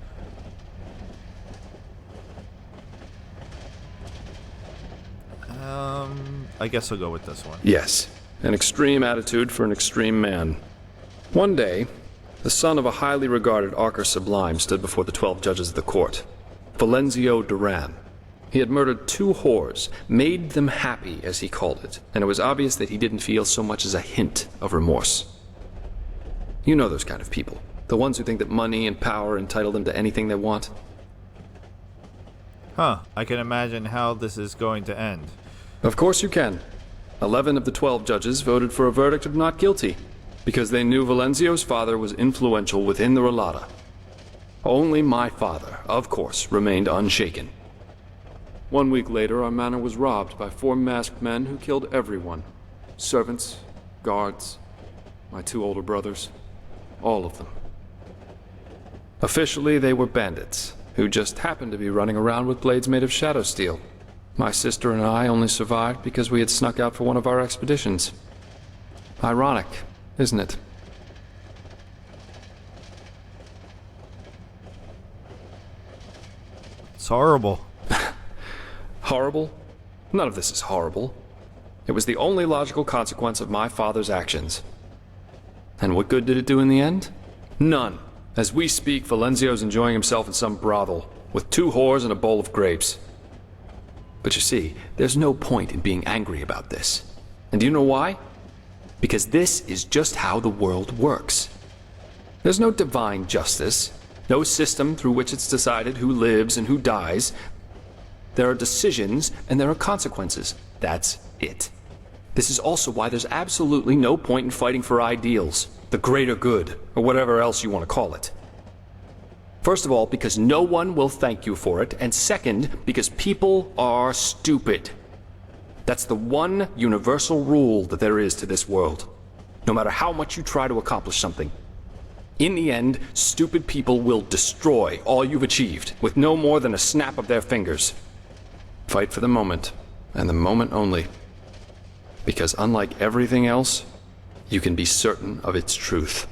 I guess I'll go with this one. Yes, an extreme attitude for an extreme man. One day, the son of a highly regarded Archer Sublime stood before the 12 judges of the court. Valenzio Duran. He had murdered 2 whores, made them happy, as he called it, and it was obvious that he didn't feel so much as a hint of remorse. You know those kind of people. The ones who think that money and power entitle them to anything they want. Huh, I can imagine how this is going to end. Of course you can. 11 of the 12 judges voted for a verdict of not guilty, because they knew Valenzio's father was influential within the Relata. Only my father, of course, remained unshaken. 1 week later, our manor was robbed by 4 masked men who killed everyone. Servants, guards, my 2 older brothers, all of them. Officially, they were bandits, who just happened to be running around with blades made of shadow steel. My sister and I only survived because we had snuck out for one of our expeditions. Ironic, isn't it? It's horrible. Horrible? None of this is horrible. It was the only logical consequence of my father's actions. And what good did it do in the end? None. As we speak, Valenzio's enjoying himself in some brothel, with 2 whores and a bowl of grapes. But you see, there's no point in being angry about this. And do you know why? Because this is just how the world works. There's no divine justice, no system through which it's decided who lives and who dies. There are decisions and there are consequences. That's it. This is also why there's absolutely no point in fighting for ideals, the greater good, or whatever else you want to call it. First of all, because no one will thank you for it, and second, because people are stupid. That's the one universal rule that there is to this world. No matter how much you try to accomplish something. In the end, stupid people will destroy all you've achieved, with no more than a snap of their fingers. Fight for the moment, and the moment only. Because unlike everything else, you can be certain of its truth.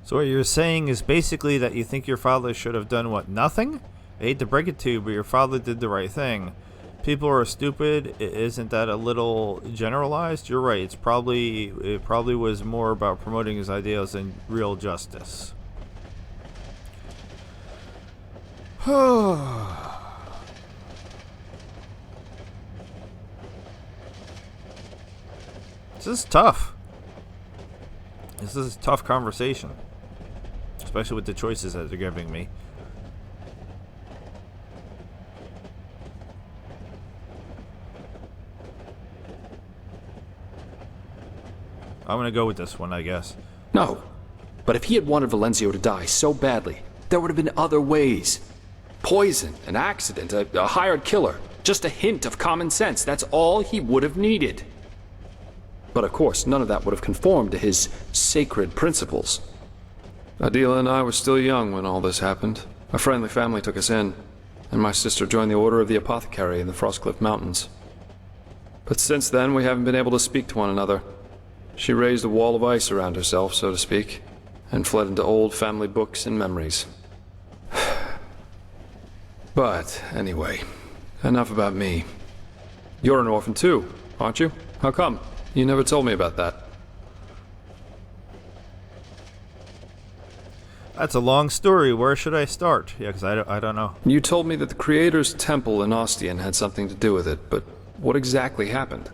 So what you're saying is basically that you think your father should have done what? Nothing? I hate to break it to you, but your father did the right thing. People are stupid. Isn't that a little generalized? You're right. It probably was more about promoting his ideals than real justice. This is tough. This is a tough conversation. Especially with the choices that they're giving me. I'm gonna go with this one, I guess. No. But if he had wanted Valenzio to die so badly, there would have been other ways. Poison, an accident, a hired killer. Just a hint of common sense. That's all he would have needed. But of course, none of that would have conformed to his sacred principles. Adela and I were still young when all this happened. A friendly family took us in, and my sister joined the Order of the Apothecary in the Frostcliff Mountains. But since then, we haven't been able to speak to one another. She raised a wall of ice around herself, so to speak, and fled into old family books and memories. But, anyway, enough about me. You're an orphan too, aren't you? How come? You never told me about that. That's a long story. Where should I start? Yeah, because I don't know. You told me that the Creator's Temple in Ostian had something to do with it, but what exactly happened?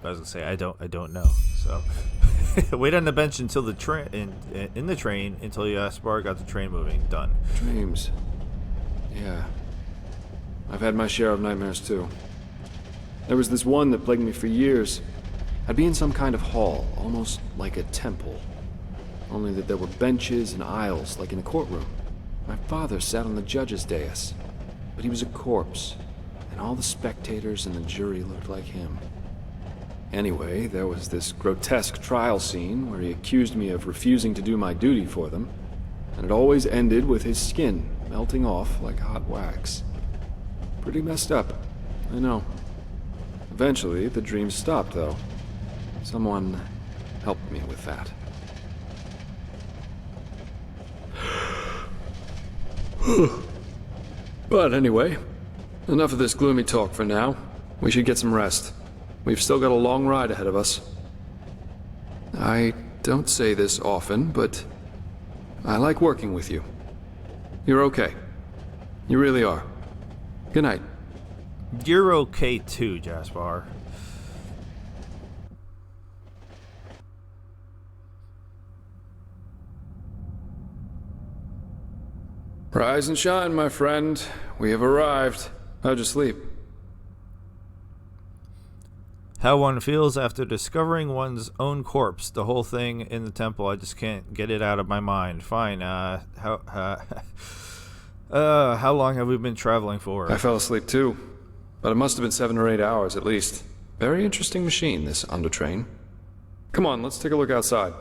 I was gonna say I don't know. So wait on the bench until the train in the train until Yaspar got the train moving. Done. Dreams. Yeah. I've had my share of nightmares too. There was this one that plagued me for years. I'd be in some kind of hall, almost like a temple. Only that there were benches and aisles, like in a courtroom. My father sat on the judge's dais, but he was a corpse, and all the spectators and the jury looked like him. Anyway, there was this grotesque trial scene where he accused me of refusing to do my duty for them, and it always ended with his skin melting off like hot wax. Pretty messed up, I know. Eventually, the dreams stopped, though. Someone helped me with that. But anyway, enough of this gloomy talk for now. We should get some rest. We've still got a long ride ahead of us. I don't say this often, but I like working with you. You're okay. You really are. Good night. You're okay too, Jaspar. Rise and shine, my friend. We have arrived. How'd you sleep? How one feels after discovering one's own corpse. The whole thing in the temple, I just can't get it out of my mind. Fine, how long have we been traveling for? I fell asleep too, but it must have been 7 or 8 hours at least. Very interesting machine, this undertrain. Come on, let's take a look outside.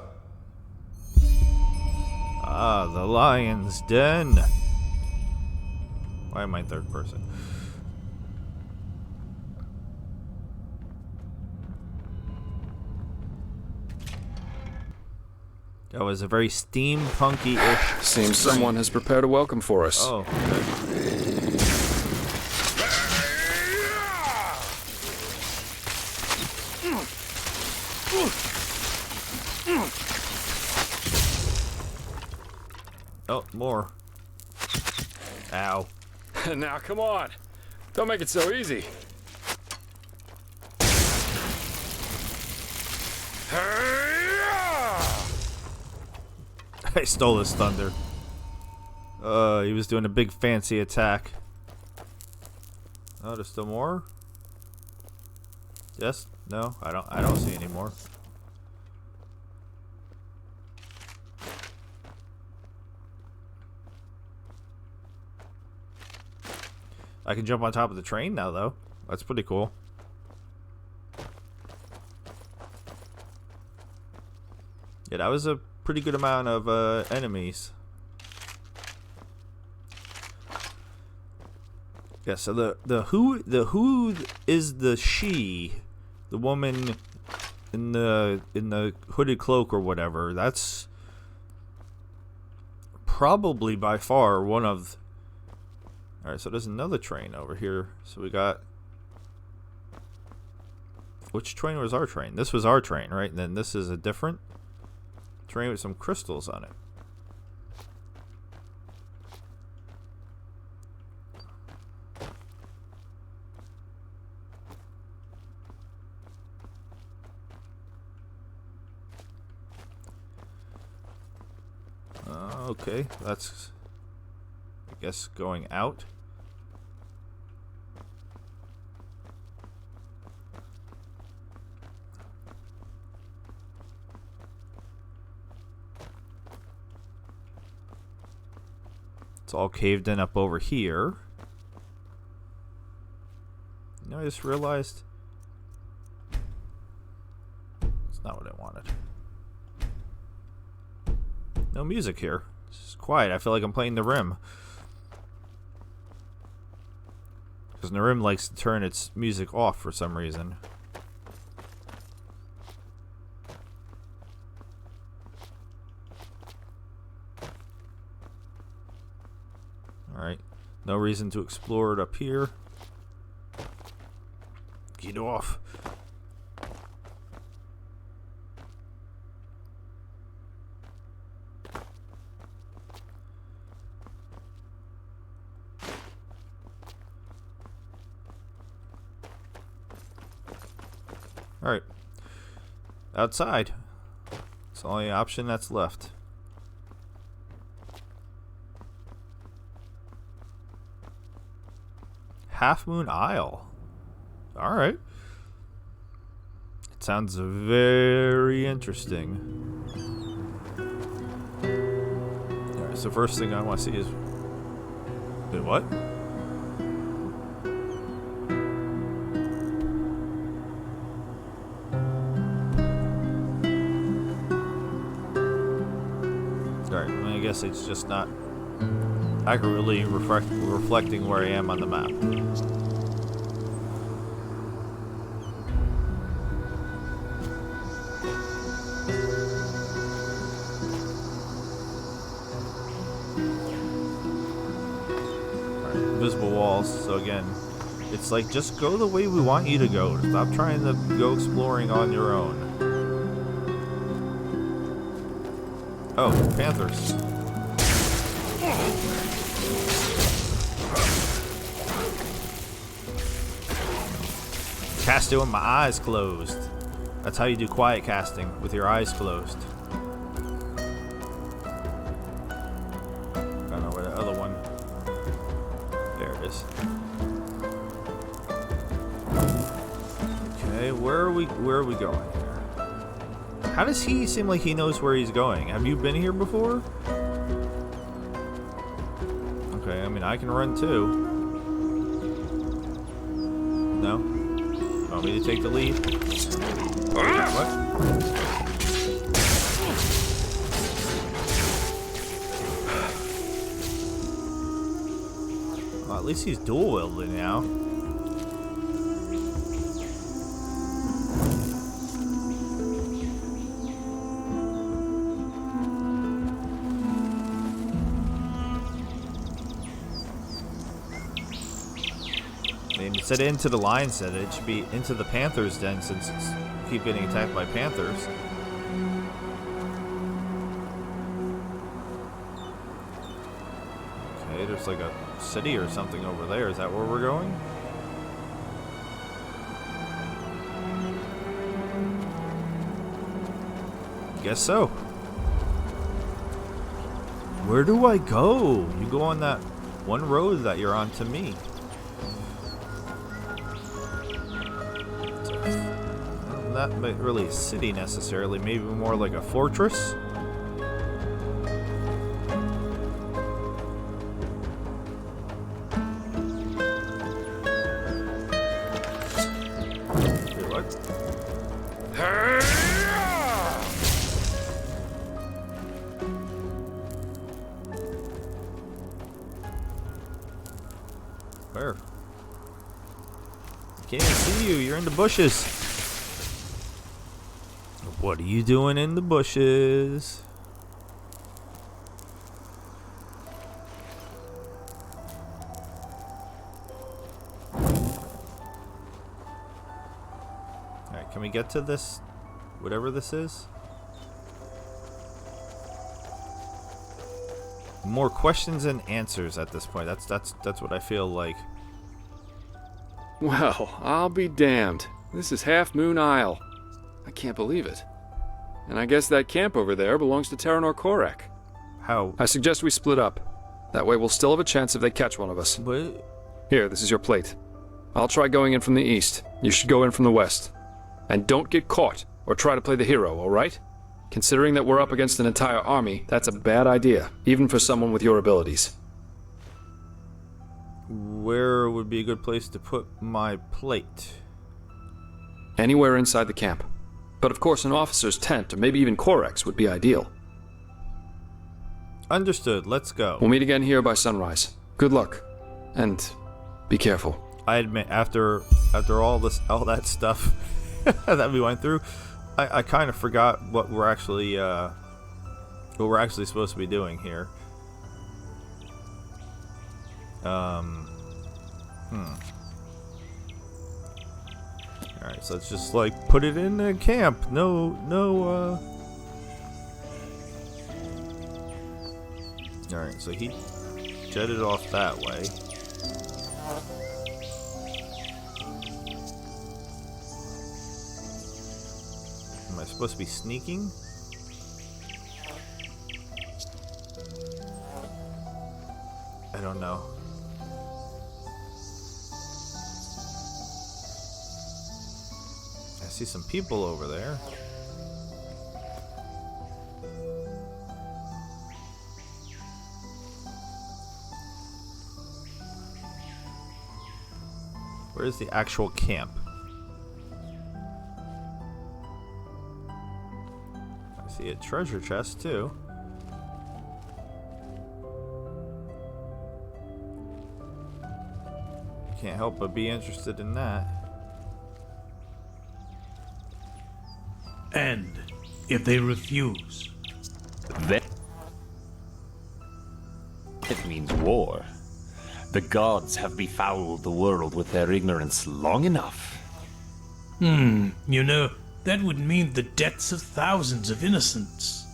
Ah, the lion's den. Why am I in third person? That was a very steampunky-ish. Seems someone has prepared a welcome for us. Oh, okay. Oh, more. Ow. Now, come on. Don't make it so easy. I stole his thunder. He was doing a big fancy attack. Oh, there's still more? Yes? No? I don't see any more. I can jump on top of the train now, though. That's pretty cool. Yeah, that was a pretty good amount of enemies. Yeah, so the who is the she, the woman in the hooded cloak or whatever. That's probably by far one of. All right, so there's another train over here. So we got. Which train was our train? This was our train, right? And then this is a different train with some crystals on it. Okay, that's, I guess, going out. It's all caved in up over here. You know, I just realized it's not what I wanted. No music here. It's just quiet. I feel like I'm playing the Rim. Because the Rim likes to turn its music off for some reason. Alright. No reason to explore it up here. Get off. Alright. Outside. It's the only option that's left. Half Moon Isle. Alright. It sounds very interesting. Alright, so first thing I want to see is... Wait, what? Alright, I guess it's just not accurately reflecting where I am on the map. Alright, invisible walls, so again, it's like, just go the way we want you to go. Stop trying to go exploring on your own. Oh, panthers. casting with my eyes closed. That's how you do quiet casting, with your eyes closed. I don't know where the other one. There it is. Okay, where are we going here? How does he seem like he knows where he's going? Have you been here before? Okay, I mean I can run too. No? You want me to take the lead? What? Well, at least he's dual wielding now. Instead of into the lion's den, it should be into the panther's den since it's keep getting attacked by panthers. Okay, there's like a city or something over there. Is that where we're going? Guess so. Where do I go? You go on that one road that you're on to me. Not really a city necessarily, maybe more like a fortress. Wait, what? Where? Can't see you, you're in the bushes. What are you doing in the bushes? Alright, can we get to this? Whatever this is? More questions than answers at this point. That's what I feel like. Well, I'll be damned. This is Half Moon Isle. I can't believe it. And I guess that camp over there belongs to Terranor Korek. How? I suggest we split up. That way we'll still have a chance if they catch one of us. What? Here, this is your plate. I'll try going in from the east. You should go in from the west. And don't get caught, or try to play the hero, alright? Considering that we're up against an entire army, that's a bad idea, even for someone with your abilities. Where would be a good place to put my plate? Anywhere inside the camp. But of course an officer's tent, or maybe even Korek's, would be ideal. Understood, let's go. We'll meet again here by sunrise. Good luck. And be careful. I admit, after all that stuff that we went through, I kind of forgot what we're actually supposed to be doing here. Alright, so let's just like put it in a camp. No. Alright, so he jetted off that way. Am I supposed to be sneaking? I don't know. I see some people over there. Where's the actual camp? I see a treasure chest too. Can't help but be interested in that. And if they refuse? That means war. The gods have befouled the world with their ignorance long enough. You know, that would mean the deaths of thousands of innocents.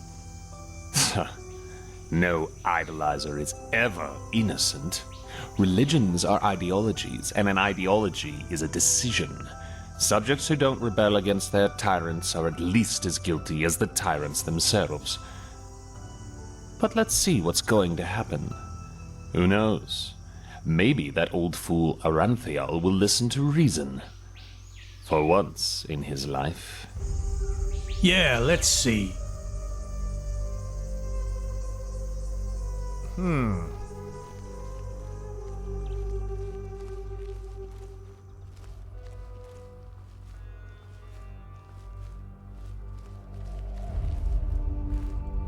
No idolizer is ever innocent. Religions are ideologies, and an ideology is a decision. Subjects who don't rebel against their tyrants are at least as guilty as the tyrants themselves. But let's see what's going to happen. Who knows? Maybe that old fool Aranthial will listen to reason. For once in his life. Yeah, let's see.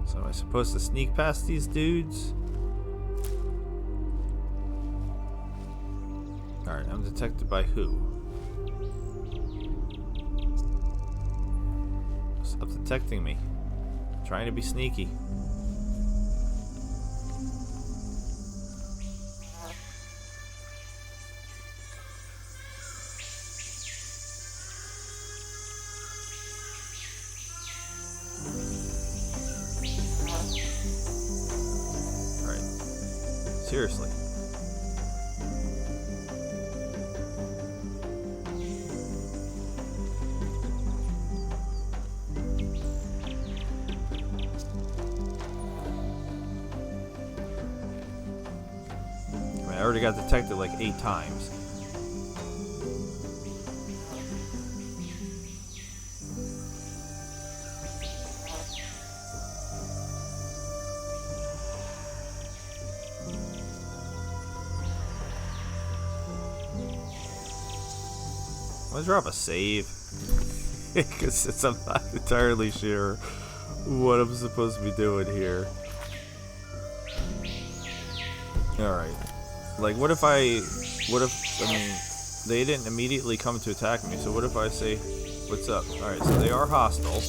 So am I supposed to sneak past these dudes? Alright, I'm detected by who? Stop detecting me. Trying to be sneaky. Alright. Seriously. I already got detected like 8 times. I'm gonna drop a save. Because I'm not entirely sure what I'm supposed to be doing here. Alright. Like, what if, I mean, they didn't immediately come to attack me, so what if I say, what's up? Alright, so they are hostile.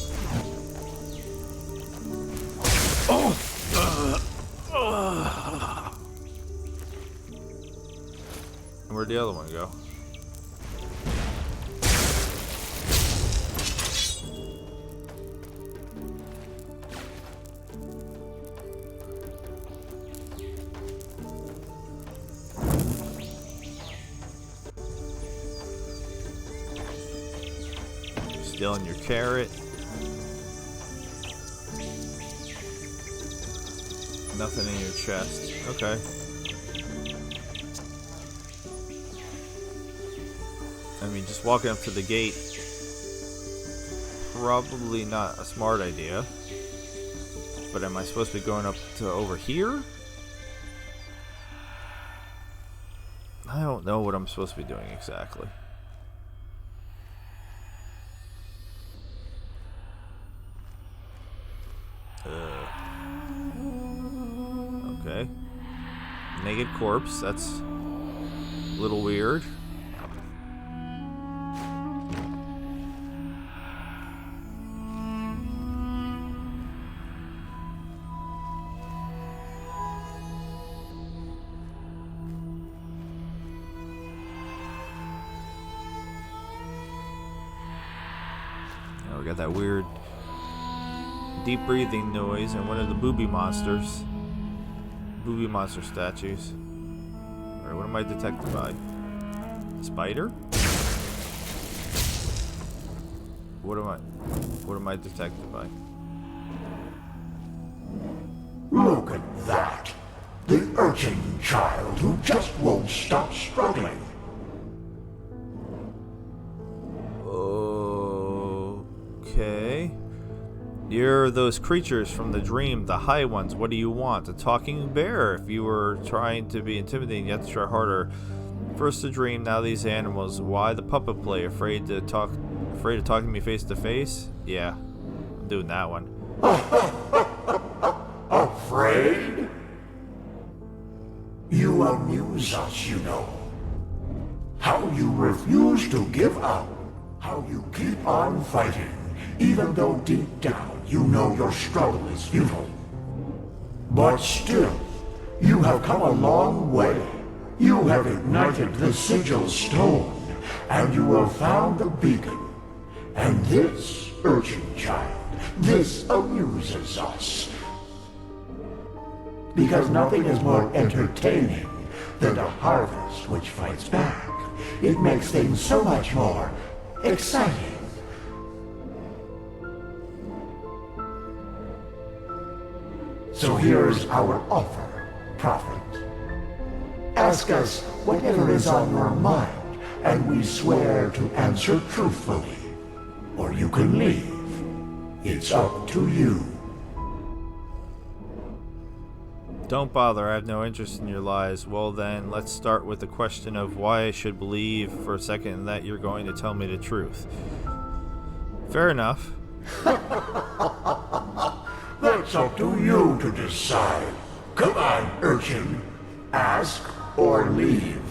And where'd the other one go? Stealing your carrot. Nothing in your chest. Okay. I mean, just walking up to the gate, probably not a smart idea. But am I supposed to be going up to over here? I don't know what I'm supposed to be doing exactly. Okay. Naked corpse, that's a little weird. Oh, we got that weird deep breathing noise and one of the booby monsters. Booby monster statues. Alright, what am I detected by? Spider? What am I detected by? Look at that! The urchin child who just won't stop struggling. Okay. You're those creatures from the dream, the high ones. What do you want? A talking bear. If you were trying to be intimidating, you have to try harder. First the dream, now these animals. Why the puppet play? Afraid to talk to me face to face? Yeah, I'm doing that one. Afraid? You amuse us, you know. How you refuse to give up. How you keep on fighting, even though deep down you know your struggle is futile. But still, you have come a long way. You have ignited the sigil stone, and you have found the beacon. And this, urchin child, this amuses us. Because nothing is more entertaining than a harvest which fights back. It makes things so much more exciting. So here's our offer, Prophet. Ask us whatever is on your mind, and we swear to answer truthfully. Or you can leave. It's up to you. Don't bother, I have no interest in your lies. Well then, let's start with the question of why I should believe for a second that you're going to tell me the truth. Fair enough. That's up to you to decide. Come on, urchin. Ask or leave.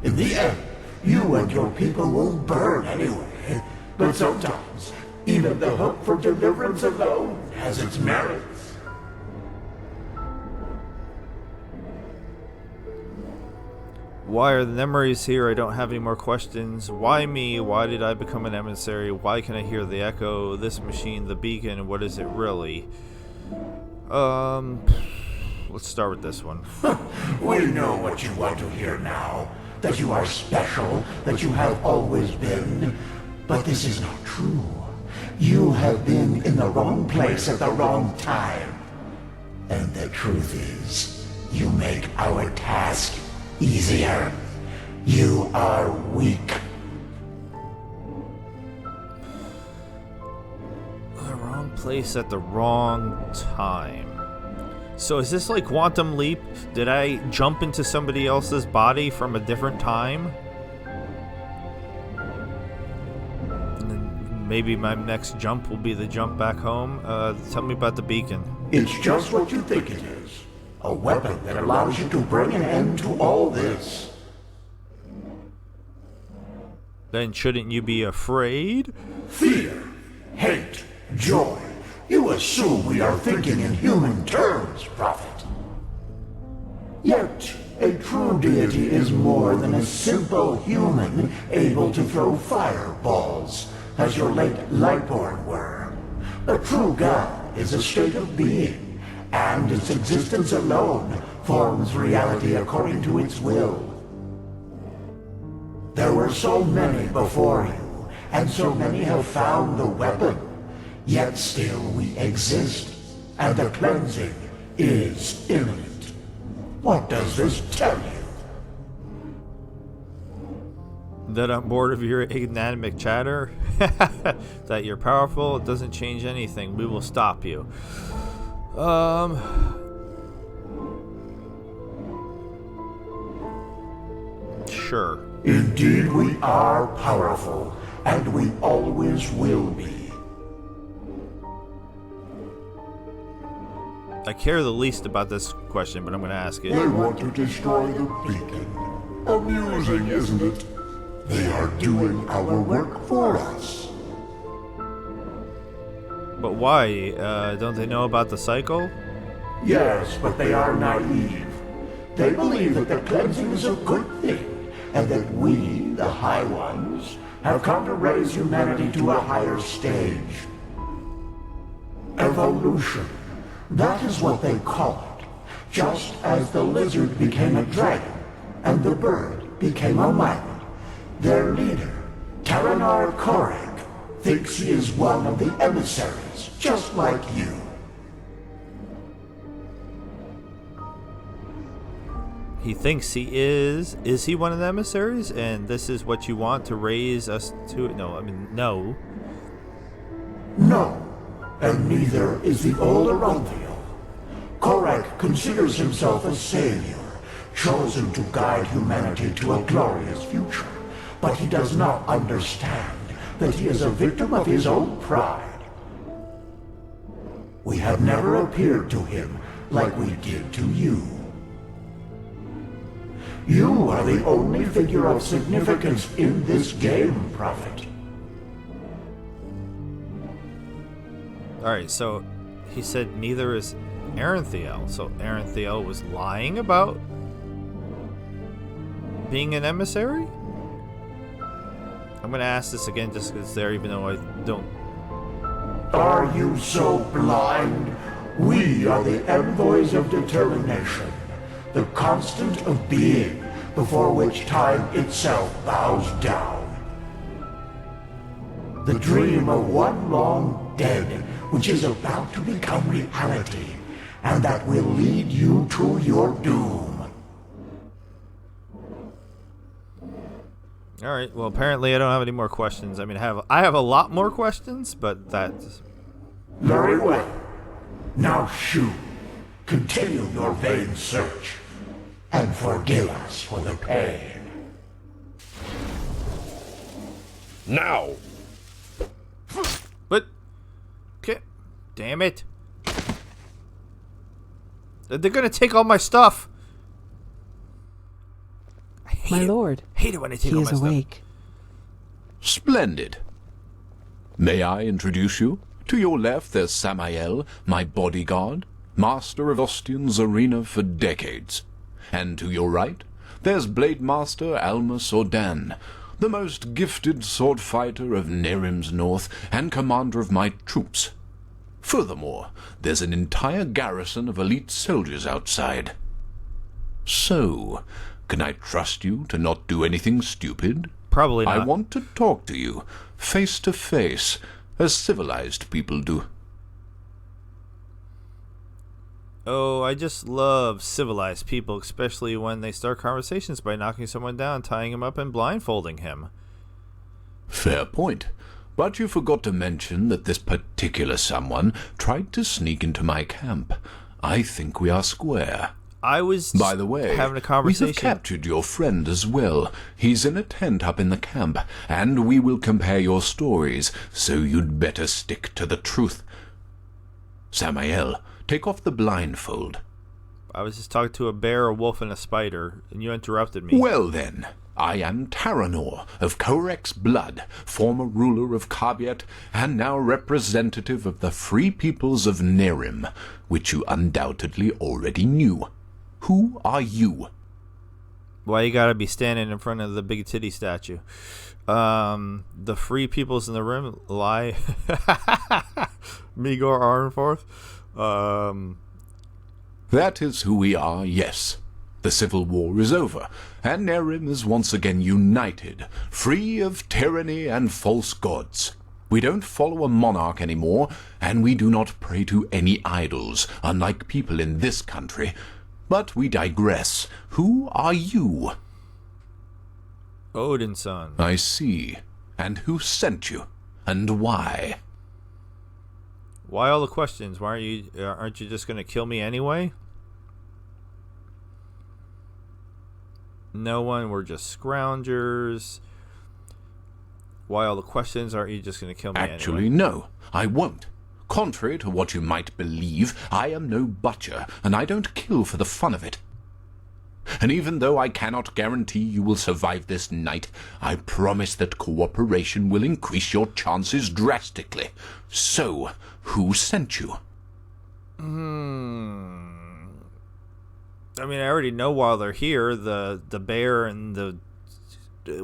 In the end, you and your people will burn anyway. But sometimes, even the hope for deliverance alone has its merits. Why are the memories here? I don't have any more questions. Why me? Why did I become an emissary? Why can I hear the echo? This machine, the beacon, what is it really? Let's start with this one. We know what you want to hear now. That you are special, that you have always been. But this is not true. You have been in the wrong place at the wrong time. And the truth is, you make our task easier. You are weak. The wrong place at the wrong time. So is this like Quantum Leap? Did I jump into somebody else's body from a different time? And then maybe my next jump will be the jump back home. Tell me about the beacon. It's just what you think it is. A weapon that allows you to bring an end to all this. Then shouldn't you be afraid? Fear, hate, joy. You assume we are thinking in human terms, Prophet. Yet, a true deity is more than a simple human able to throw fireballs, as your late Lightborn were. A true god is a state of being, and its existence alone forms reality according to its will. There were so many before you, and so many have found the weapon, yet still we exist, and the cleansing is imminent. What does this tell you? That I'm bored of your inanimate chatter? That you're powerful? It doesn't change anything. We will stop you. Sure. Indeed, we are powerful, and we always will be. I care the least about this question, but I'm going to ask it. They want to destroy the beacon. Amusing, isn't it? They are doing our work for us. But why? Don't they know about the cycle? Yes, but they are naive. They believe that the cleansing is a good thing, and that we, the High Ones, have come to raise humanity to a higher stage. Evolution. That is what they call it. Just as the lizard became a dragon, and the bird became a man. Their leader, Taranar Korek, thinks he is one of the emissaries, just like you. He thinks he is. Is he one of the emissaries? And this is what you want to raise us to? No, I mean, no. No, and neither is the old Arunthiel. Korek considers himself a savior, chosen to guide humanity to a glorious future. But he does not understand that he is a victim of his own pride. We have never appeared to him like we did to you. You are the only figure of significance in this game, Prophet. Alright, so he said neither is Arunthiel. So Arunthiel was lying about being an emissary? I'm going to ask this again just because it's there, even though I don't. Are you so blind? We are the envoys of determination, the constant of being, before which time itself bows down. The dream of one long dead, which is about to become reality, and that will lead you to your doom. All right. Well, apparently I don't have any more questions. I mean, I have a lot more questions, but that's Very well. Now shoot. Continue your vain search, and forgive us for the pain. Now! But, okay, damn it! They're gonna take all my stuff. I hate My it. lord, Hate it when they take he all my is stuff. awake. Splendid. May I introduce you? To your left, there's Samael, my bodyguard, master of Ostian's arena for decades. And to your right, there's Blade Master Almus Ordan, the most gifted sword fighter of Nerim's north and commander of my troops. Furthermore, there's an entire garrison of elite soldiers outside. So, can I trust you to not do anything stupid? Probably I not. want to talk to you, face to face, as civilized people do. Oh, I just love civilized people, especially when they start conversations by knocking someone down, tying him up, and blindfolding him. Fair point. But you forgot to mention that this particular someone tried to sneak into my camp. I think we are square. I was By the way, having a we conversation. have captured your friend as well. He's in a tent up in the camp, and we will compare your stories, so you'd better stick to the truth. Samael, take off the blindfold. I was just talking to a bear, a wolf, and a spider, and you interrupted me. Well then, I am Taranor of Korek's blood, former ruler of Kabiet, and now representative of the free peoples of Nerim, which you undoubtedly already knew. Who are you? Why you gotta be standing in front of the big titty statue? The free peoples in the rim lie. Migor Arnforth. That is who we are, yes. The civil war is over, and Nerim is once again united, free of tyranny and false gods. We don't follow a monarch anymore, and we do not pray to any idols, unlike people in this country. But we digress. Who are you? Odin's son. I see. And who sent you? And why? Why all the questions? Why aren't you just gonna kill me anyway? No one. We're just scroungers. Why all the questions? Aren't you just gonna kill me Actually, anyway? no, I won't. Contrary to what you might believe, I am no butcher, and I don't kill for the fun of it. And even though I cannot guarantee you will survive this night, I promise that cooperation will increase your chances drastically. So, who sent you? I mean, I already know while they're here. The bear and the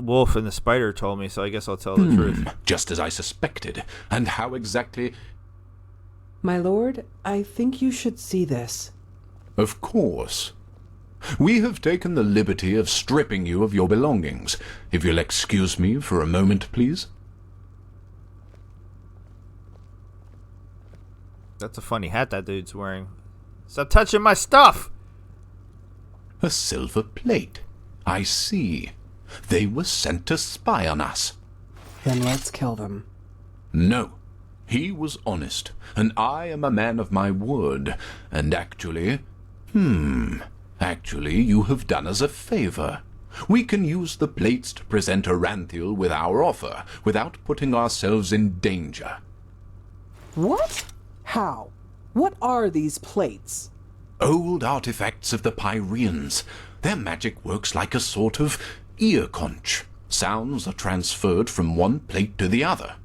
wolf and the spider told me, so I guess I'll tell the truth. Just as I suspected. And how exactly? My lord, I think you should see this. Of course. We have taken the liberty of stripping you of your belongings. If you'll excuse me for a moment, please. That's a funny hat that dude's wearing. Stop touching my stuff! A silver plate. I see. They were sent to spy on us. Then let's kill them. No. He was honest, and I am a man of my word. And actually, you have done us a favor. We can use the plates to present Aranthiel with our offer, without putting ourselves in danger. What? How? What are these plates? Old artifacts of the Pyreans. Their magic works like a sort of ear conch. Sounds are transferred from one plate to the other.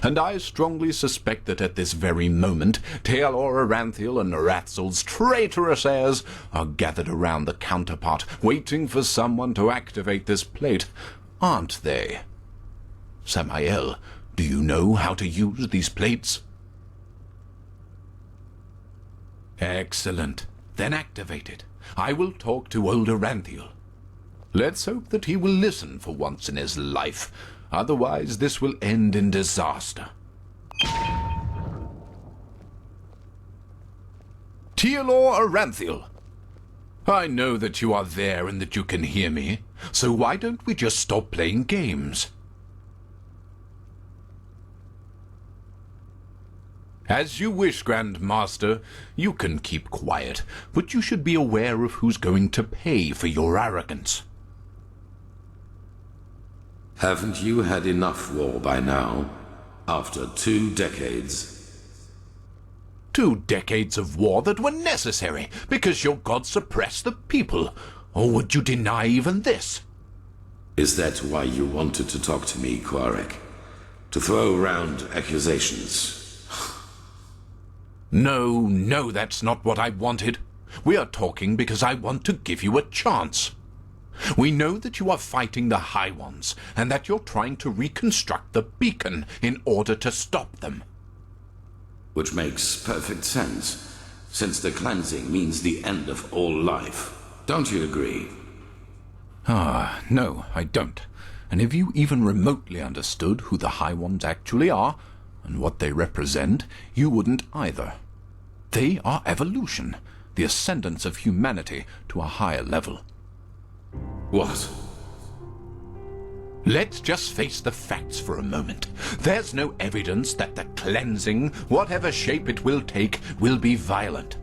And I strongly suspect that at this very moment, Taelor Aranthiel and Noratzel's traitorous heirs are gathered around the counterpart, waiting for someone to activate this plate, aren't they? Samael, do you know how to use these plates? Excellent. Then activate it. I will talk to old Aranthiel. Let's hope that he will listen for once in his life. Otherwise, this will end in disaster. Tealor Aranthiel, I know that you are there and that you can hear me, so why don't we just stop playing games? As you wish, Grand Master. You can keep quiet, but you should be aware of who's going to pay for your arrogance. Haven't you had enough war by now? After 2 decades? 2 decades of war that were necessary because your god suppressed the people. Or would you deny even this? Is that why you wanted to talk to me, Quarek? To throw around accusations? No, that's not what I wanted. We are talking because I want to give you a chance. We know that you are fighting the High Ones, and that you're trying to reconstruct the beacon in order to stop them. Which makes perfect sense, since the cleansing means the end of all life. Don't you agree? No, I don't. And if you even remotely understood who the High Ones actually are, and what they represent, you wouldn't either. They are evolution, the ascendance of humanity to a higher level. What? Let's just face the facts for a moment. There's no evidence that the cleansing, whatever shape it will take, will be violent.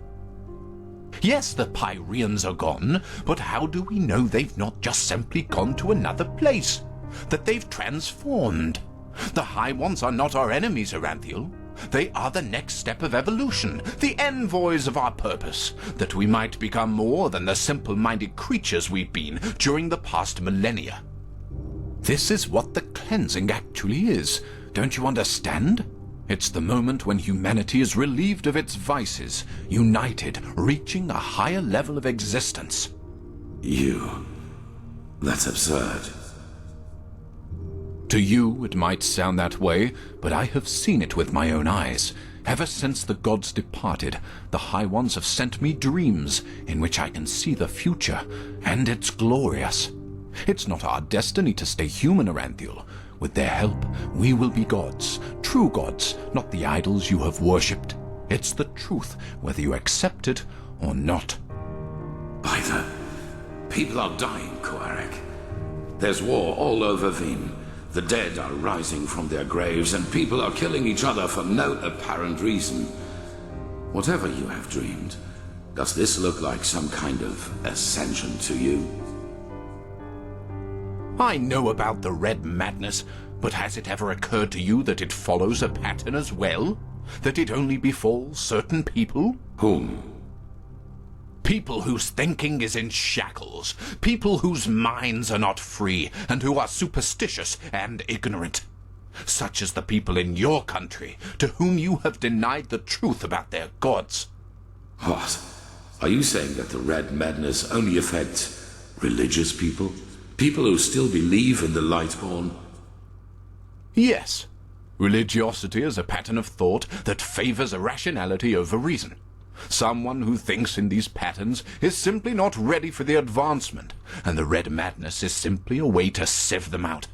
Yes, the Pyreans are gone, but how do we know they've not just simply gone to another place? That they've transformed? The High Ones are not our enemies, Aranthiel. They are the next step of evolution, the envoys of our purpose, that we might become more than the simple-minded creatures we've been during the past millennia. This is what the cleansing actually is. Don't you understand? It's the moment when humanity is relieved of its vices, united, reaching a higher level of existence. That's absurd. To you, it might sound that way, but I have seen it with my own eyes. Ever since the gods departed, the High Ones have sent me dreams in which I can see the future, and it's glorious. It's not our destiny to stay human, Aranthiel. With their help, we will be gods, true gods, not the idols you have worshipped. It's the truth, whether you accept it or not. By the... People are dying, Quarek. There's war all over Veen. The dead are rising from their graves, and people are killing each other for no apparent reason. Whatever you have dreamed, does this look like some kind of ascension to you? I know about the Red Madness, but has it ever occurred to you that it follows a pattern as well? That it only befalls certain people? Whom? People whose thinking is in shackles. People whose minds are not free, and who are superstitious and ignorant. Such as the people in your country, to whom you have denied the truth about their gods. What? Are you saying that the Red Madness only affects religious people? People who still believe in the Lightborn? Yes. Religiosity is a pattern of thought that favors irrationality over reason. Someone who thinks in these patterns is simply not ready for the advancement, and the Red Madness is simply a way to sieve them out.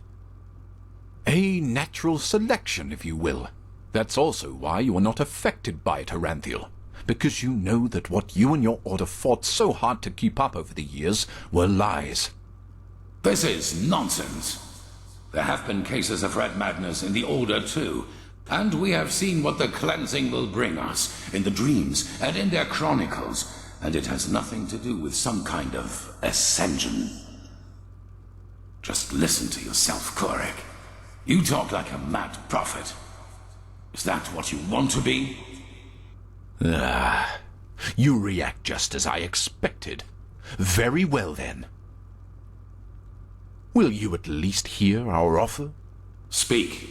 A natural selection, if you will. That's also why you are not affected by it, Aranthiel, because you know that what you and your order fought so hard to keep up over the years were lies. This is nonsense. There have been cases of Red Madness in the Order too, and we have seen what the cleansing will bring us in the dreams and in their chronicles, and it has nothing to do with some kind of ascension. Just listen to yourself, Quarek. You talk like a mad prophet. Is that what you want to be? You react just as I expected. Very well, then. Will you at least hear our offer? Speak.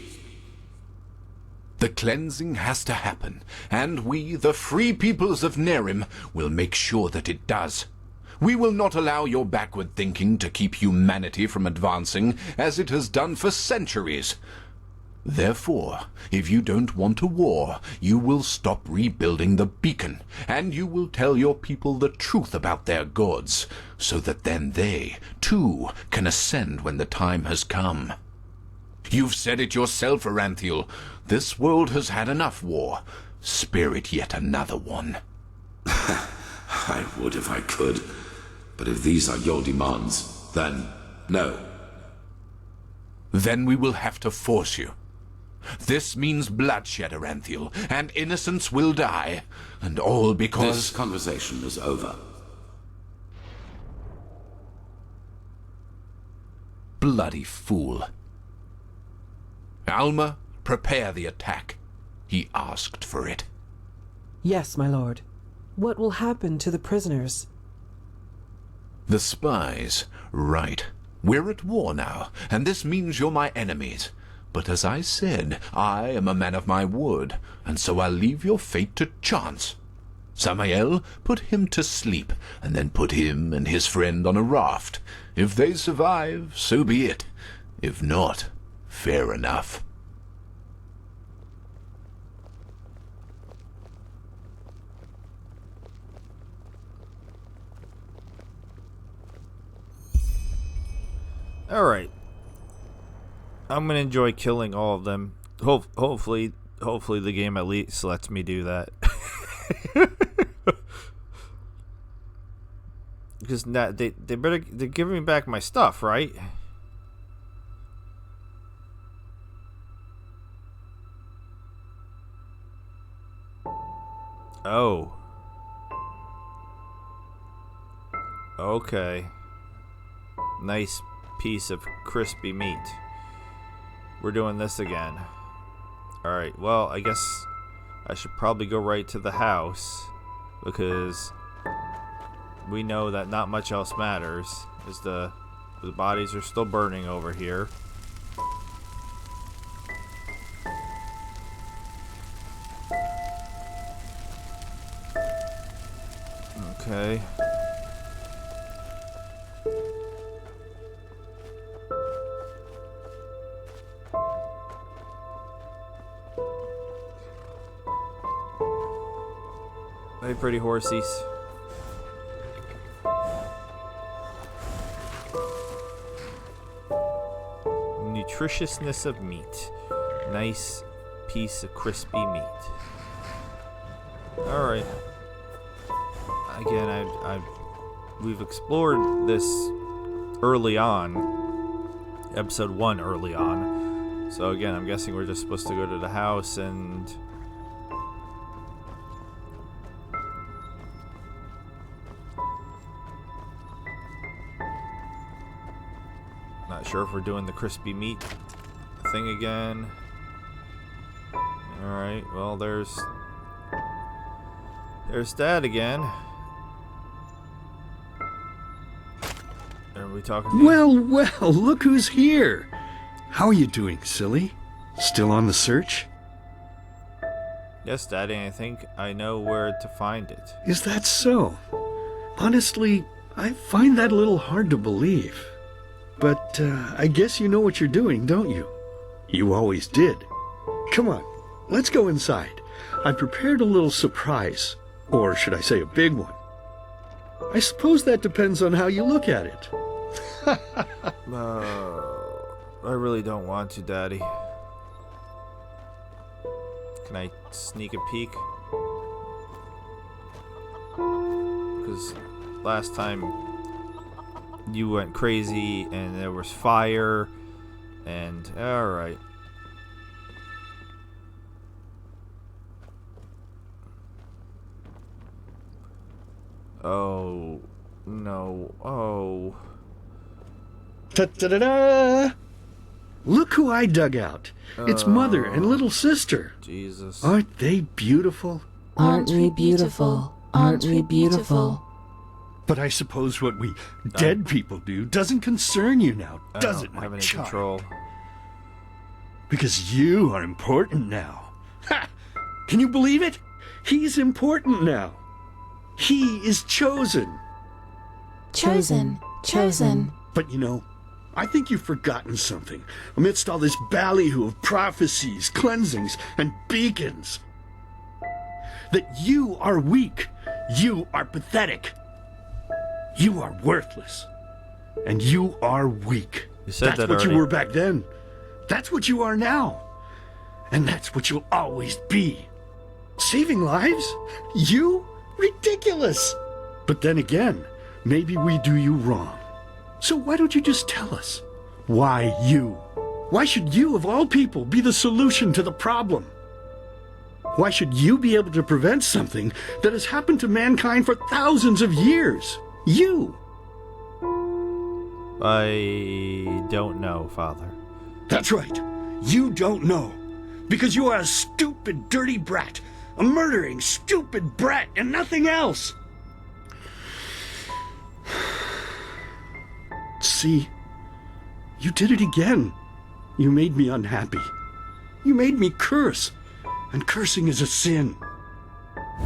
The cleansing has to happen, and we, the free peoples of Nerim, will make sure that it does. We will not allow your backward thinking to keep humanity from advancing, as it has done for centuries. Therefore, if you don't want a war, you will stop rebuilding the beacon, and you will tell your people the truth about their gods, so that then they, too, can ascend when the time has come. You've said it yourself, Aranthiel. This world has had enough war. Spare it yet another one. I would if I could. But if these are your demands, then no. Then we will have to force you. This means bloodshed, Aranthiel, and innocents will die. And all because... This conversation is over. Bloody fool. Alma, prepare the attack. He asked for it. Yes, my lord. What will happen to the prisoners? The spies. Right. We're at war now, and this means you're my enemies. But as I said, I am a man of my word, and so I'll leave your fate to chance. Samael, put him to sleep, and then put him and his friend on a raft. If they survive, so be it. If not, fair enough. Alright. I'm gonna enjoy killing all of them. Hopefully the game at least lets me do that. Because they're giving me back my stuff, right? Oh. Okay. Nice piece of crispy meat. We're doing this again. Alright, well, I guess I should probably go right to the house, because we know that not much else matters, as the bodies are still burning over here. Okay. Hey, pretty horsies. Nutritiousness of meat. Nice piece of crispy meat. Alright. Again, we've explored this early on. Episode 1 early on. So again, I'm guessing we're just supposed to go to the house and... Not sure if we're doing the crispy meat thing again. Alright, well there's Dad again. Are we talking to you? Well, look who's here. How are you doing, silly? Still on the search? Yes, Daddy, I think I know where to find it. Is that so? Honestly, I find that a little hard to believe. But I guess you know what you're doing, don't you? You always did. Come on, let's go inside. I prepared a little surprise. Or should I say a big one? I suppose that depends on how you look at it. I really don't want to, Daddy. Can I sneak a peek? Because last time you went crazy and there was fire and... Alright. Oh, no. Oh. Ta-da-da-da! Look who I dug out. It's Mother and little sister. Jesus. Aren't they beautiful? Aren't we beautiful? Aren't we beautiful? But I suppose what we dead people do doesn't concern you now, does it, my have any child? control. Because you are important now. Ha! Can you believe it? He's important now. He is chosen. Chosen. But you know, I think you've forgotten something. Amidst all this ballyhoo of prophecies, cleansings, and beacons. That you are weak. You are pathetic. You are worthless. And you are weak. You said That's that what already. you were back then. That's what you are now. And that's what you'll always be. Saving lives? You? Ridiculous! But then again, maybe we do you wrong. So why don't you just tell us? Why you? Why should you, of all people, be the solution to the problem? Why should you be able to prevent something that has happened to mankind for thousands of years? You! I don't know, Father. That's right. You don't know. Because you are a stupid, dirty brat. A murdering, stupid brat and nothing else. See? You did it again. You made me unhappy. You made me curse. And cursing is a sin.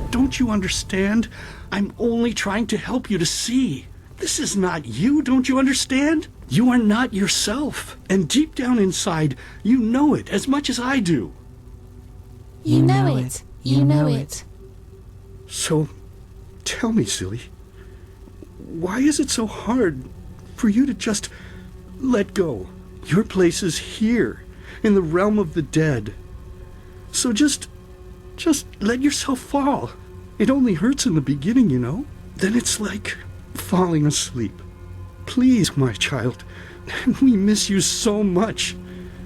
Don't you understand? I'm only trying to help you to see. This is not you, don't you understand? You are not yourself. And deep down inside, you know it as much as I do. You know it. You know it. So, tell me, silly, why is it so hard for you to just let go? Your place is here, in the realm of the dead. So just let yourself fall. It only hurts in the beginning, you know? Then it's like falling asleep. Please, my child, we miss you so much.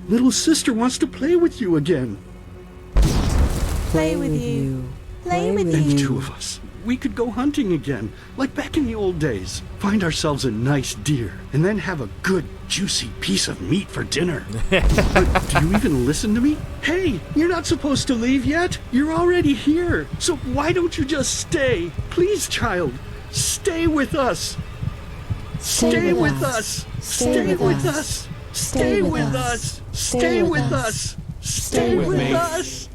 Little sister wants to play with you again. Play with you. Play with And you. two of us, we could go hunting again, like back in the old days. Find ourselves a nice deer, and then have a good, juicy piece of meat for dinner. But do you even listen to me? Hey, you're not supposed to leave yet. You're already here. So why don't you just stay? Please, child, stay with us. Stay with us. Stay with us. Stay with us. Stay with us. Stay with us.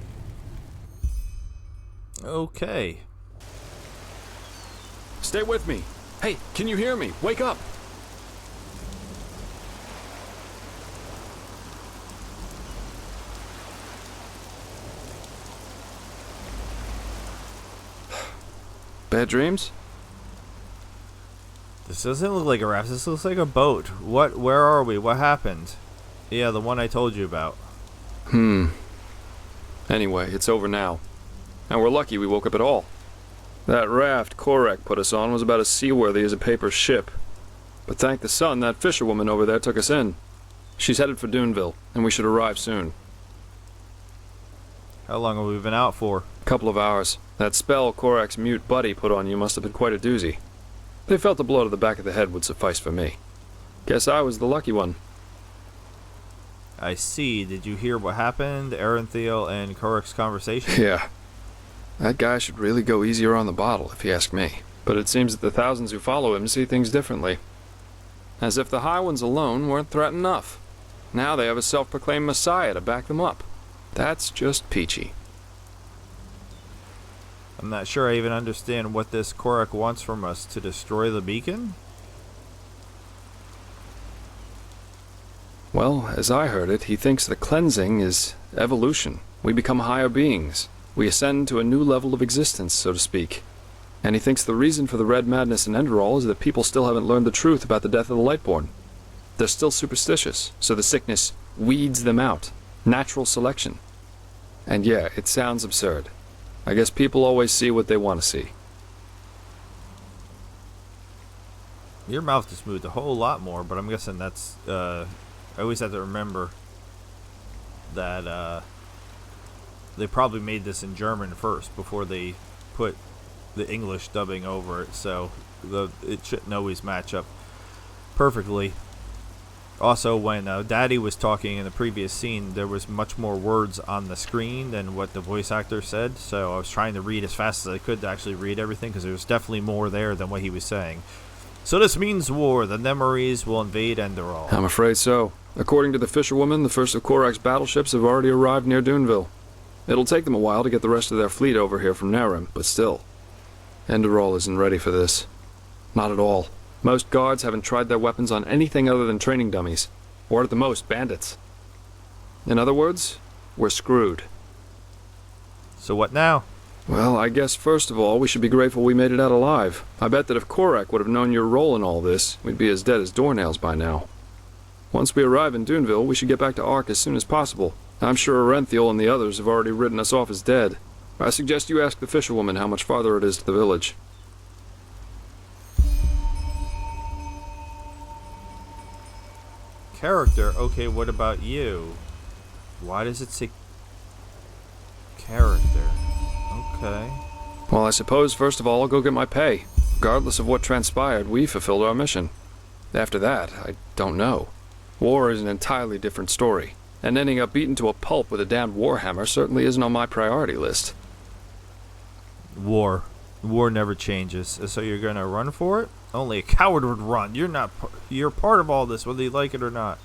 Okay. Stay with me. Hey, can you hear me? Wake up! Bad dreams? This doesn't look like a raft. This looks like a boat. What? Where are we? What happened? Yeah, the one I told you about. Anyway, it's over now. And we're lucky we woke up at all. That raft Korak put us on was about as seaworthy as a paper ship. But thank the sun, that fisherwoman over there took us in. She's headed for Duneville, and we should arrive soon. How long have we been out for? A couple of hours. That spell Korak's mute buddy put on you must have been quite a doozy. They felt a blow to the back of the head would suffice for me. Guess I was the lucky one. I see. Did you hear what happened? Arenthiel and Korak's conversation? Yeah. That guy should really go easier on the bottle, if you ask me. But it seems that the thousands who follow him see things differently. As if the High Ones alone weren't threat enough. Now they have a self-proclaimed messiah to back them up. That's just peachy. I'm not sure I even understand what this Korak wants from us. To destroy the beacon? Well, as I heard it, he thinks the cleansing is evolution. We become higher beings. We ascend to a new level of existence, so to speak. And he thinks the reason for the red madness in Enderal is that people still haven't learned the truth about the death of the Lightborn. They're still superstitious, so the sickness weeds them out. Natural selection. And yeah, it sounds absurd. I guess people always see what they want to see. Your mouth just moved a whole lot more, but I'm guessing that's, I always have to remember that, they probably made this in German first before they put the English dubbing over it, so it shouldn't always match up perfectly. Also, when Daddy was talking in the previous scene, there was much more words on the screen than what the voice actor said, so I was trying to read as fast as I could to actually read everything, because there was definitely more there than what he was saying. So this means war. The Nemeries will invade Enderal. I'm afraid so. According to the fisherwoman, the first of Korak's battleships have already arrived near Duneville. It'll take them a while to get the rest of their fleet over here from Narim, but still. Enderal isn't ready for this. Not at all. Most guards haven't tried their weapons on anything other than training dummies, or at the most, bandits. In other words, we're screwed. So what now? Well, I guess first of all, we should be grateful we made it out alive. I bet that if Korak would have known your role in all this, we'd be as dead as doornails by now. Once we arrive in Duneville, we should get back to Ark as soon as possible. I'm sure Arenthiel and the others have already written us off as dead. I suggest you ask the fisherwoman how much farther it is to the village. Character? Okay, what about you? Why does it say character? Okay. Well, I suppose first of all I'll go get my pay. Regardless of what transpired, we fulfilled our mission. After that, I don't know. War is an entirely different story, and ending up beaten to a pulp with a damned warhammer certainly isn't on my priority list. War. War never changes. So you're gonna run for it? Only a coward would run. You're part of all this, whether you like it or not.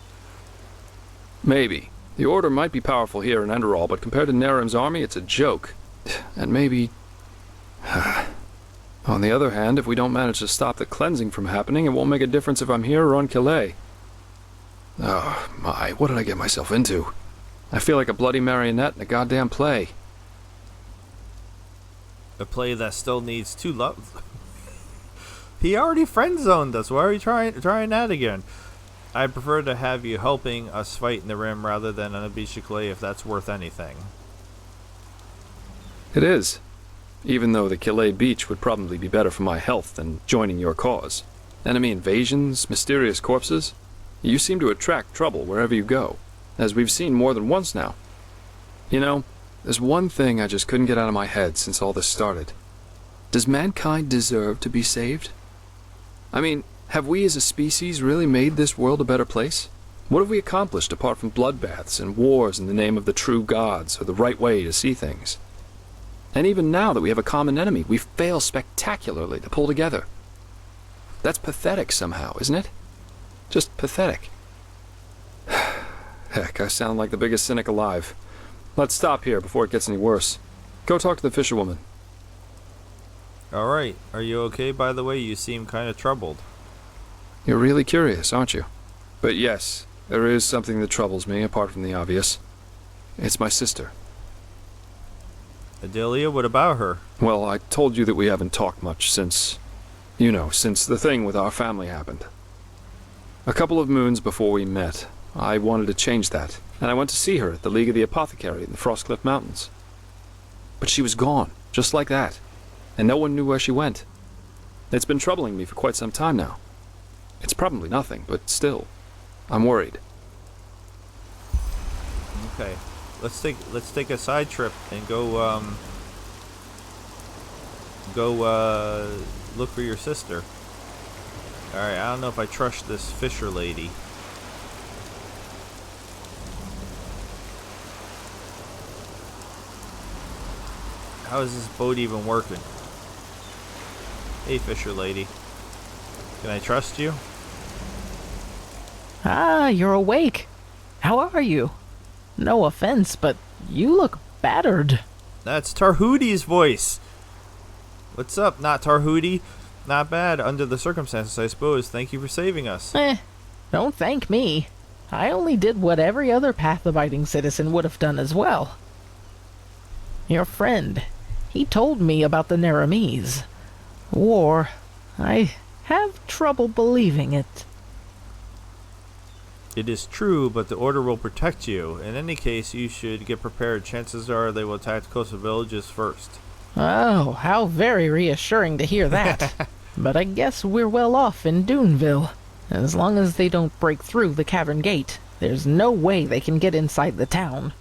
Maybe. The Order might be powerful here in Enderal, but compared to Narim's army, it's a joke. And maybe... On the other hand, if we don't manage to stop the cleansing from happening, it won't make a difference if I'm here or on Calais. Oh, my, what did I get myself into? I feel like a bloody marionette in a goddamn play. A play that still needs two love. He already friend-zoned us. Why are you trying that again? I prefer to have you helping us fight in the Rim rather than on a beach of clay if that's worth anything. It is. Even though the Calais beach would probably be better for my health than joining your cause. Enemy invasions, mysterious corpses. You seem to attract trouble wherever you go, as we've seen more than once now. You know, there's one thing I just couldn't get out of my head since all this started. Does mankind deserve to be saved? I mean, have we as a species really made this world a better place? What have we accomplished apart from bloodbaths and wars in the name of the true gods or the right way to see things? And even now that we have a common enemy, we fail spectacularly to pull together. That's pathetic somehow, isn't it? Just pathetic. Heck, I sound like the biggest cynic alive. Let's stop here before it gets any worse. Go talk to the fisherwoman. Alright, are you okay, by the way? You seem kind of troubled. You're really curious, aren't you? But yes, there is something that troubles me, apart from the obvious. It's my sister. Adelia, what about her? Well, I told you that we haven't talked much since... You know, since the thing with our family happened. A couple of moons before we met, I wanted to change that, and I went to see her at the League of the Apothecary in the Frostcliff Mountains. But she was gone, just like that, and no one knew where she went. It's been troubling me for quite some time now. It's probably nothing, but still, I'm worried. Okay, let's take a side trip and go look for your sister. Alright, I don't know if I trust this fisher lady. How is this boat even working? Hey, fisher lady. Can I trust you? Ah, you're awake. How are you? No offense, but you look battered. That's Tarhoody's voice. What's up, not Tarhoody? Not bad, under the circumstances, I suppose. Thank you for saving us. Don't thank me. I only did what every other path-abiding citizen would have done as well. Your friend, he told me about the Naramese. War. I have trouble believing it. It is true, but the Order will protect you. In any case, you should get prepared. Chances are they will attack the coastal villages first. Oh, how very reassuring to hear that. But I guess we're well off in Duneville. As long as they don't break through the cavern gate, there's no way they can get inside the town.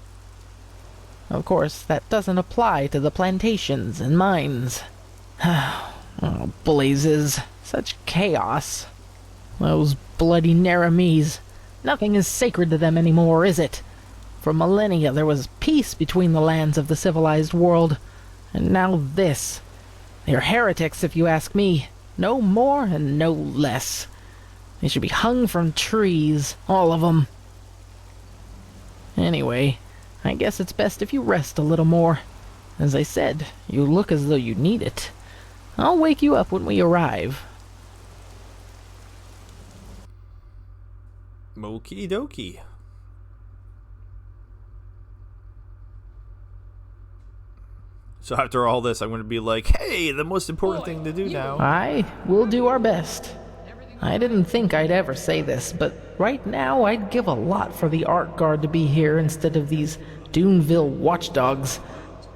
Of course, that doesn't apply to the plantations and mines. Oh, blazes. Such chaos. Those bloody Naramese. Nothing is sacred to them anymore, is it? For millennia there was peace between the lands of the civilized world. And now this. They're heretics, if you ask me. No more and no less. They should be hung from trees, all of them. Anyway, I guess it's best if you rest a little more. As I said, you look as though you need it. I'll wake you up when we arrive. Okie dokie. So after all this, I'm going to be like, hey, the most important thing to do now. We'll do our best. I didn't think I'd ever say this, but right now I'd give a lot for the Art Guard to be here instead of these Duneville watchdogs.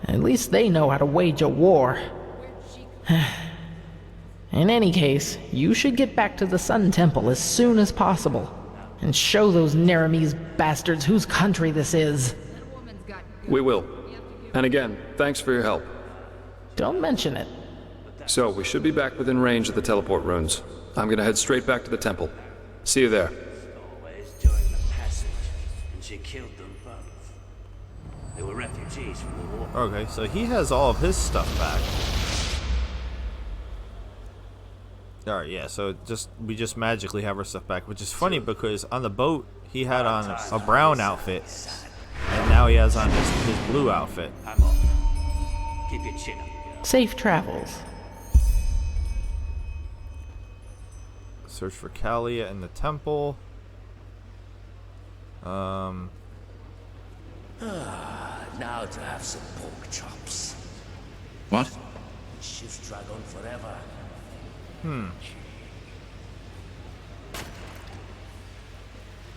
At least they know how to wage a war. In any case, you should get back to the Sun Temple as soon as possible, and show those Neremese bastards whose country this is. We will. And again, thanks for your help. Don't mention it. So, we should be back within range of the teleport runes. I'm gonna head straight back to the temple. See you there. Always during the passage, and she killed them both. They were refugees from the war. Okay, so he has all of his stuff back. Alright, yeah, so we just magically have our stuff back, which is funny because on the boat he had on a brown outfit, and now he has on his blue outfit. I'm off. Keep your chin up. Safe travels. Search for Kalia in the temple. Now to have some pork chops. What? Shift dragon forever.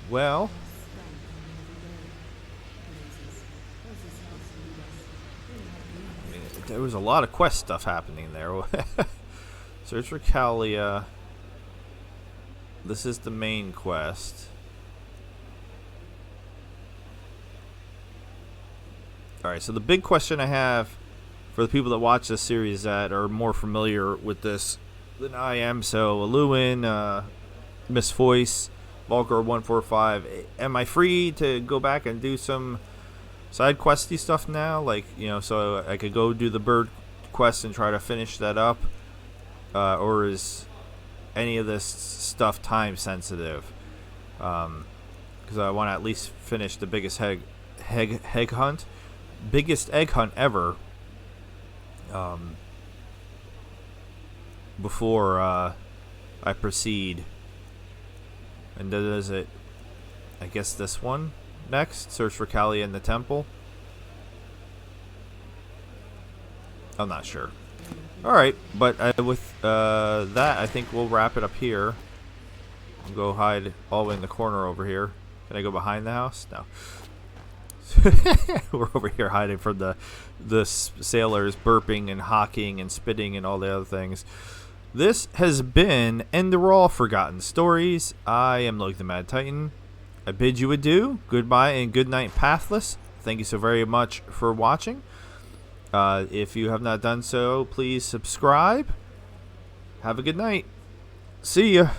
Well, I mean, there was a lot of quest stuff happening there. Search for Kalia. This is the main quest. Alright, so the big question I have for the people that watch this series that are more familiar with this than I am, so Aluin, Miss Voice, Vulgar 145, am I free to go back and do some side questy stuff now? Like, you know, so I could go do the bird quest and try to finish that up? Or is any of this stuff time sensitive? Because I want to at least finish the biggest egg hunt. Biggest egg hunt ever. Before I proceed. And does it, I guess this one next? Search for Kalia in the temple? I'm not sure. Alright, but with that, I think we'll wrap it up here. I'll go hide all the way in the corner over here. Can I go behind the house? No. We're over here hiding from the sailors burping and hawking and spitting and all the other things. This has been Enderal Forgotten Stories. I am Logan the Mad Titan. I bid you adieu, goodbye, and good night, Pathless. Thank you so very much for watching. If you have not done so, please subscribe. Have a good night. See ya.